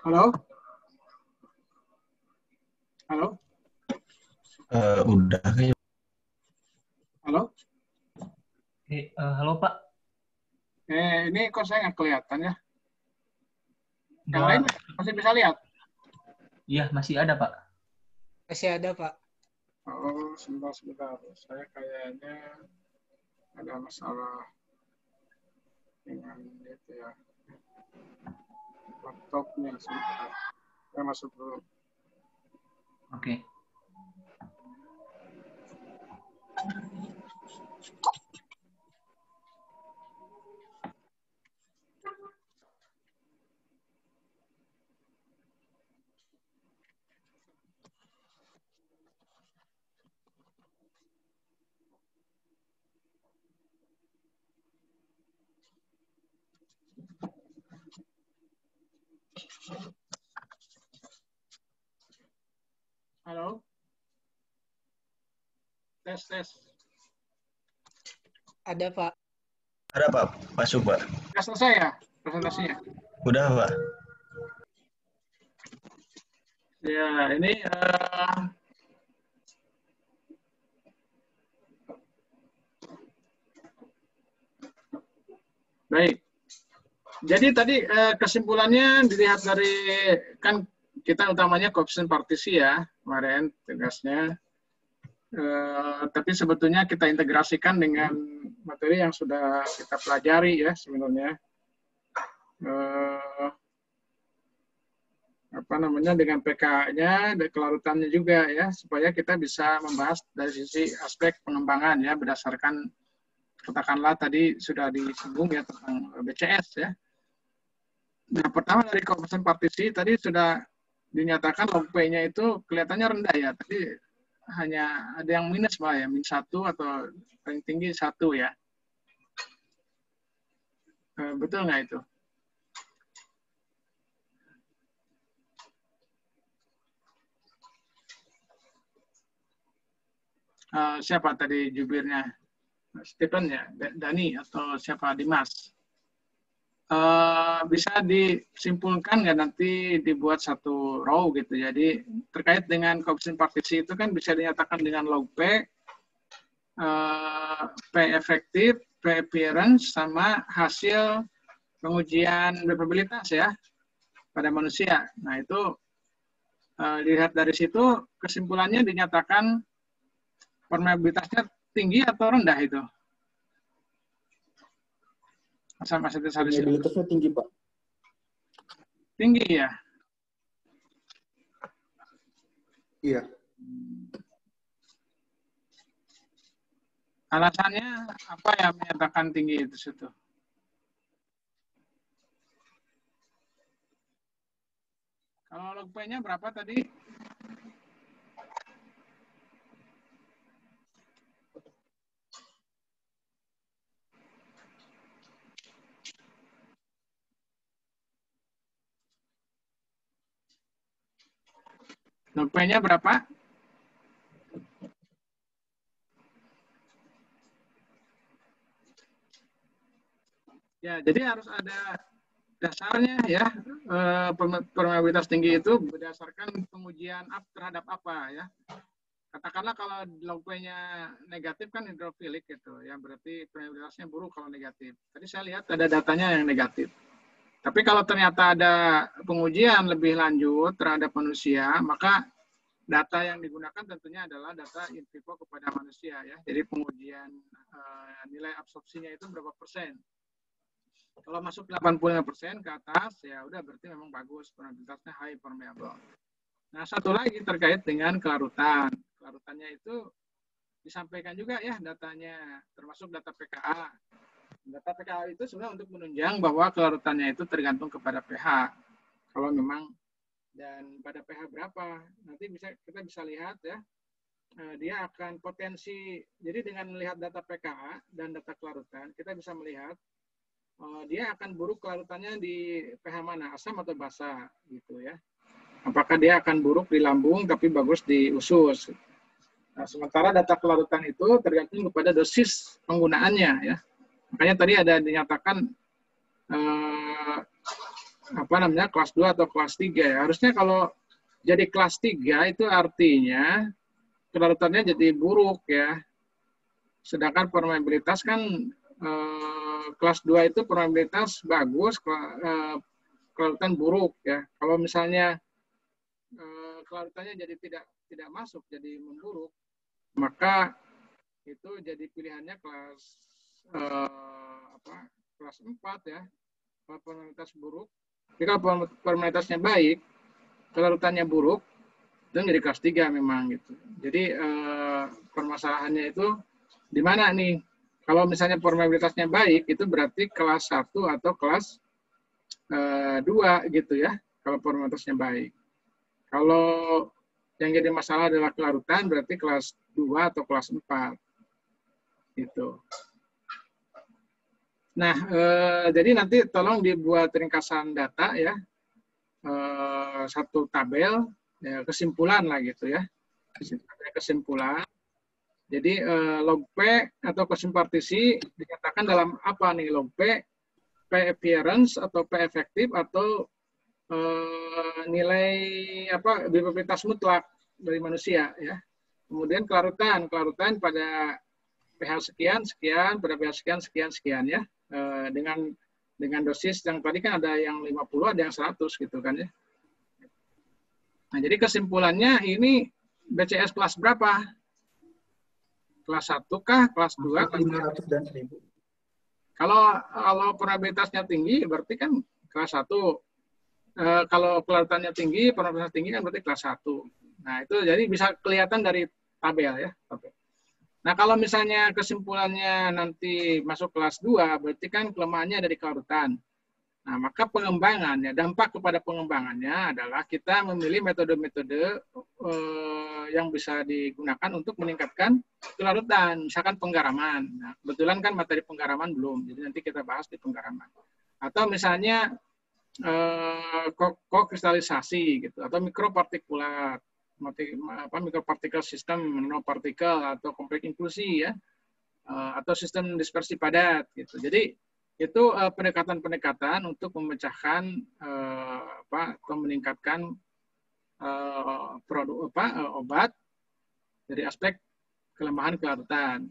Halo? Halo? Udah kayaknya. Halo? Halo Pak. Ini kok saya nggak kelihatan ya? Yang lain masih bisa lihat? Iya, masih ada Pak. Masih ada, Pak. Oh, sebentar. Saya kayaknya ada masalah dengan itu ya. Laptopnya sebentar. Saya masuk dulu. Oke. Halo? Tes. Ada, Pak. Ada Pak, masuk Pak. Sudah selesai ya presentasinya? Udah Pak. Ya, ini baik. Jadi tadi kesimpulannya dilihat dari, kan kita utamanya koefisien partisi ya kemarin tegasnya. Tapi sebetulnya kita integrasikan dengan materi yang sudah kita pelajari ya sebenarnya. Dengan PK-nya dan kelarutannya juga ya, supaya kita bisa membahas dari sisi aspek pengembangan ya, berdasarkan katakanlah tadi sudah disinggung ya tentang BCS ya. Nah, pertama dari koefisien partisi tadi sudah dinyatakan log P-nya itu kelihatannya rendah ya, tapi hanya ada yang minus Pak ya, min 1 atau paling tinggi 1 ya. Betul nggak itu? Siapa tadi jubirnya? Stephen ya? Dani atau siapa? Dimas? Bisa disimpulkan nggak nanti dibuat satu row gitu. Jadi terkait dengan koefisien partisi itu kan bisa dinyatakan dengan log P, P efektif, P appearance, sama hasil pengujian probabilitas ya pada manusia. Nah itu dilihat dari situ kesimpulannya dinyatakan permeabilitasnya tinggi atau rendah itu? Permeabilitasnya tinggi, Pak. Tinggi ya? Iya. Alasannya apa yang menyatakan tinggi itu situ? Kalau log P-nya berapa tadi? Log P-nya berapa? Ya, jadi harus ada dasarnya ya. Permeabilitas tinggi itu berdasarkan pengujian terhadap apa ya. Katakanlah kalau log P-nya negatif kan hidrofilik gitu ya, berarti permeabilitasnya buruk kalau negatif. Tadi saya lihat ada datanya yang negatif. Tapi kalau ternyata ada pengujian lebih lanjut terhadap manusia, maka data yang digunakan tentunya adalah data in vivo kepada manusia ya. Jadi pengujian nilai absorpsinya itu berapa persen. Kalau masuk 85% ke atas, ya udah berarti memang bagus, permeabilitasnya high permeable. Nah, satu lagi terkait dengan kelarutan. Kelarutannya itu disampaikan juga ya datanya, termasuk data PKA. Data PKA itu sebenarnya untuk menunjang bahwa kelarutannya itu tergantung kepada pH. Kalau memang, dan pada pH berapa, nanti kita bisa lihat ya, dia akan potensi, jadi dengan melihat data PKA dan data kelarutan, kita bisa melihat dia akan buruk kelarutannya di pH mana, asam atau basa gitu ya. Apakah dia akan buruk di lambung tapi bagus di usus. Nah, sementara data kelarutan itu tergantung kepada dosis penggunaannya ya. Makanya tadi ada dinyatakan kelas 2 atau kelas 3 ya. Harusnya kalau jadi kelas 3 itu artinya kelarutannya jadi buruk ya. Sedangkan permeabilitas kan kelas 2 itu permeabilitas bagus, kelarutan buruk ya. Kalau misalnya kelarutannya jadi tidak masuk, jadi memburuk, maka itu jadi pilihannya kelas kelas 4 ya. Kalau permeabilitas buruk. Jadi kalau permeabilitasnya baik, kelarutannya buruk, itu jadi kelas 3 memang gitu. Jadi permasalahannya itu di mana nih? Kalau misalnya permeabilitasnya baik, itu berarti kelas 1 atau kelas 2 gitu ya, kalau permeabilitasnya baik. Kalau yang jadi masalah adalah kelarutan, berarti kelas 2 atau kelas 4. Gitu. Nah, jadi nanti tolong dibuat ringkasan data ya, satu tabel, ya, kesimpulan lah gitu ya, kesimpulan. Jadi log P atau koefisien partisi dikatakan dalam apa nih log P? P appearance atau P efektif atau nilai bipolarinitas mutlak dari manusia ya. Kemudian kelarutan pada pH sekian, pada pH sekian ya. Dengan dosis yang tadi kan ada yang 50, ada yang 100 gitu kan ya. Nah, jadi kesimpulannya ini BCS kelas berapa? Kelas 1 kah? Kelas 2? 500 dan 1000. Kalau permeabilitasnya tinggi berarti kan kelas 1. Kalau kelarutannya tinggi, permeabilitasnya tinggi kan berarti kelas 1. Nah, itu jadi bisa kelihatan dari tabel ya. Nah, kalau misalnya kesimpulannya nanti masuk kelas 2, berarti kan kelemahannya dari kelarutan. Nah, maka pengembangannya, dampak kepada pengembangannya adalah kita memilih metode-metode yang bisa digunakan untuk meningkatkan kelarutan, misalkan penggaraman. Nah, kebetulan kan materi penggaraman belum, jadi nanti kita bahas di penggaraman. Atau misalnya kokristalisasi gitu, atau mikropartikulat, mikropartikel sistem, nanopartikel atau kompleks inklusi ya, atau sistem dispersi padat gitu. Jadi itu pendekatan-pendekatan untuk memecahkan atau meningkatkan obat dari aspek kelemahan kelarutan.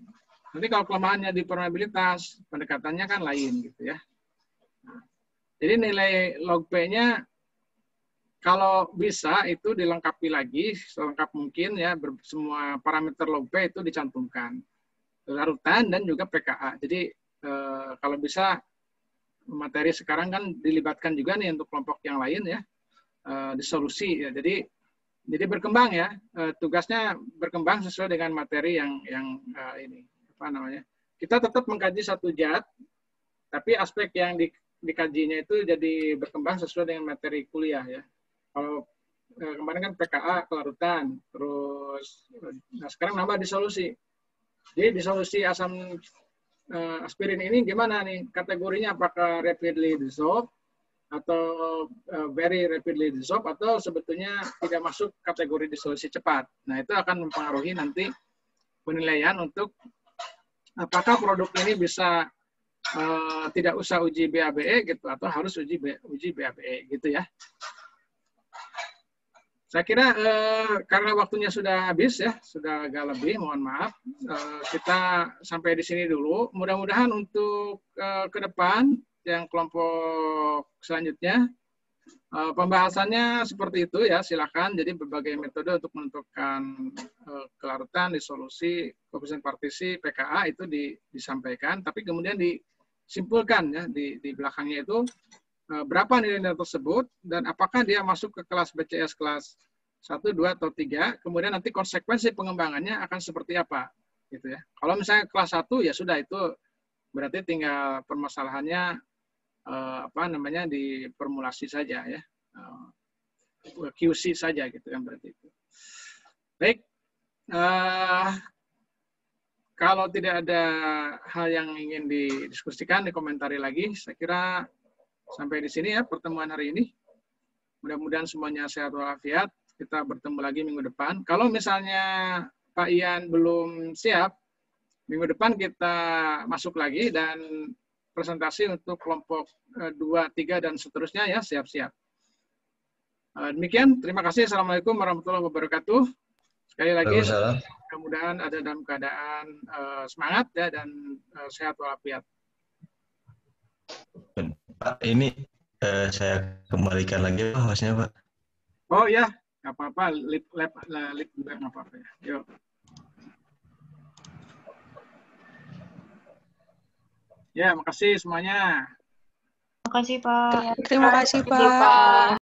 Nanti kalau kelemahannya di permeabilitas, pendekatannya kan lain gitu ya. Nah, jadi nilai log P-nya kalau bisa itu dilengkapi lagi selengkap mungkin ya, semua parameter log P itu dicantumkan, kelarutan dan juga PKA. Jadi kalau bisa materi sekarang kan dilibatkan juga nih untuk kelompok yang lain ya, di solusi ya. Jadi berkembang ya, tugasnya berkembang sesuai dengan materi yang ini apa namanya. Kita tetap mengkaji satu zat, tapi aspek yang dikajinya itu jadi berkembang sesuai dengan materi kuliah ya. Kalau kemarin kan PKA kelarutan, terus nah sekarang nambah disolusi. Jadi disolusi asam aspirin ini gimana nih kategorinya, apakah rapidly dissolved atau very rapidly dissolved atau sebetulnya tidak masuk kategori disolusi cepat. Nah itu akan mempengaruhi nanti penilaian untuk apakah produk ini bisa tidak usah uji BABE gitu atau harus uji BABE gitu ya. Saya kira karena waktunya sudah habis ya, sudah agak lebih, mohon maaf. Kita sampai di sini dulu. Mudah-mudahan untuk ke depan yang kelompok selanjutnya pembahasannya seperti itu ya, silakan. Jadi berbagai metode untuk menentukan kelarutan, disolusi, koefisien partisi, PKA itu disampaikan, tapi kemudian disimpulkan ya di belakangnya itu berapa nilai-nilai tersebut dan apakah dia masuk ke kelas BCS kelas 1, 2, atau 3, kemudian nanti konsekuensi pengembangannya akan seperti apa gitu ya. Kalau misalnya kelas 1 ya sudah, itu berarti tinggal permasalahannya apa namanya diformulasi saja ya. QC saja gitu yang berarti itu. Baik. Kalau tidak ada hal yang ingin didiskusikan, dikomentari lagi, saya kira sampai di sini ya pertemuan hari ini. Mudah-mudahan semuanya sehat walafiat. Kita bertemu lagi minggu depan. Kalau misalnya Pak Ian belum siap, minggu depan kita masuk lagi dan presentasi untuk kelompok 2, 3, dan seterusnya ya, siap-siap. Demikian, terima kasih. Assalamualaikum warahmatullahi wabarakatuh. Sekali lagi, mudah-mudahan ada dalam keadaan semangat ya, dan sehat walafiat. Pak, ini saya kembalikan lagi Pak, hostnya Pak. Oh ya, nggak apa-apa, lip juga nggak apa-apa ya. Yuk. Ya, makasih semuanya. Makasih Pak. Terima kasih Pak.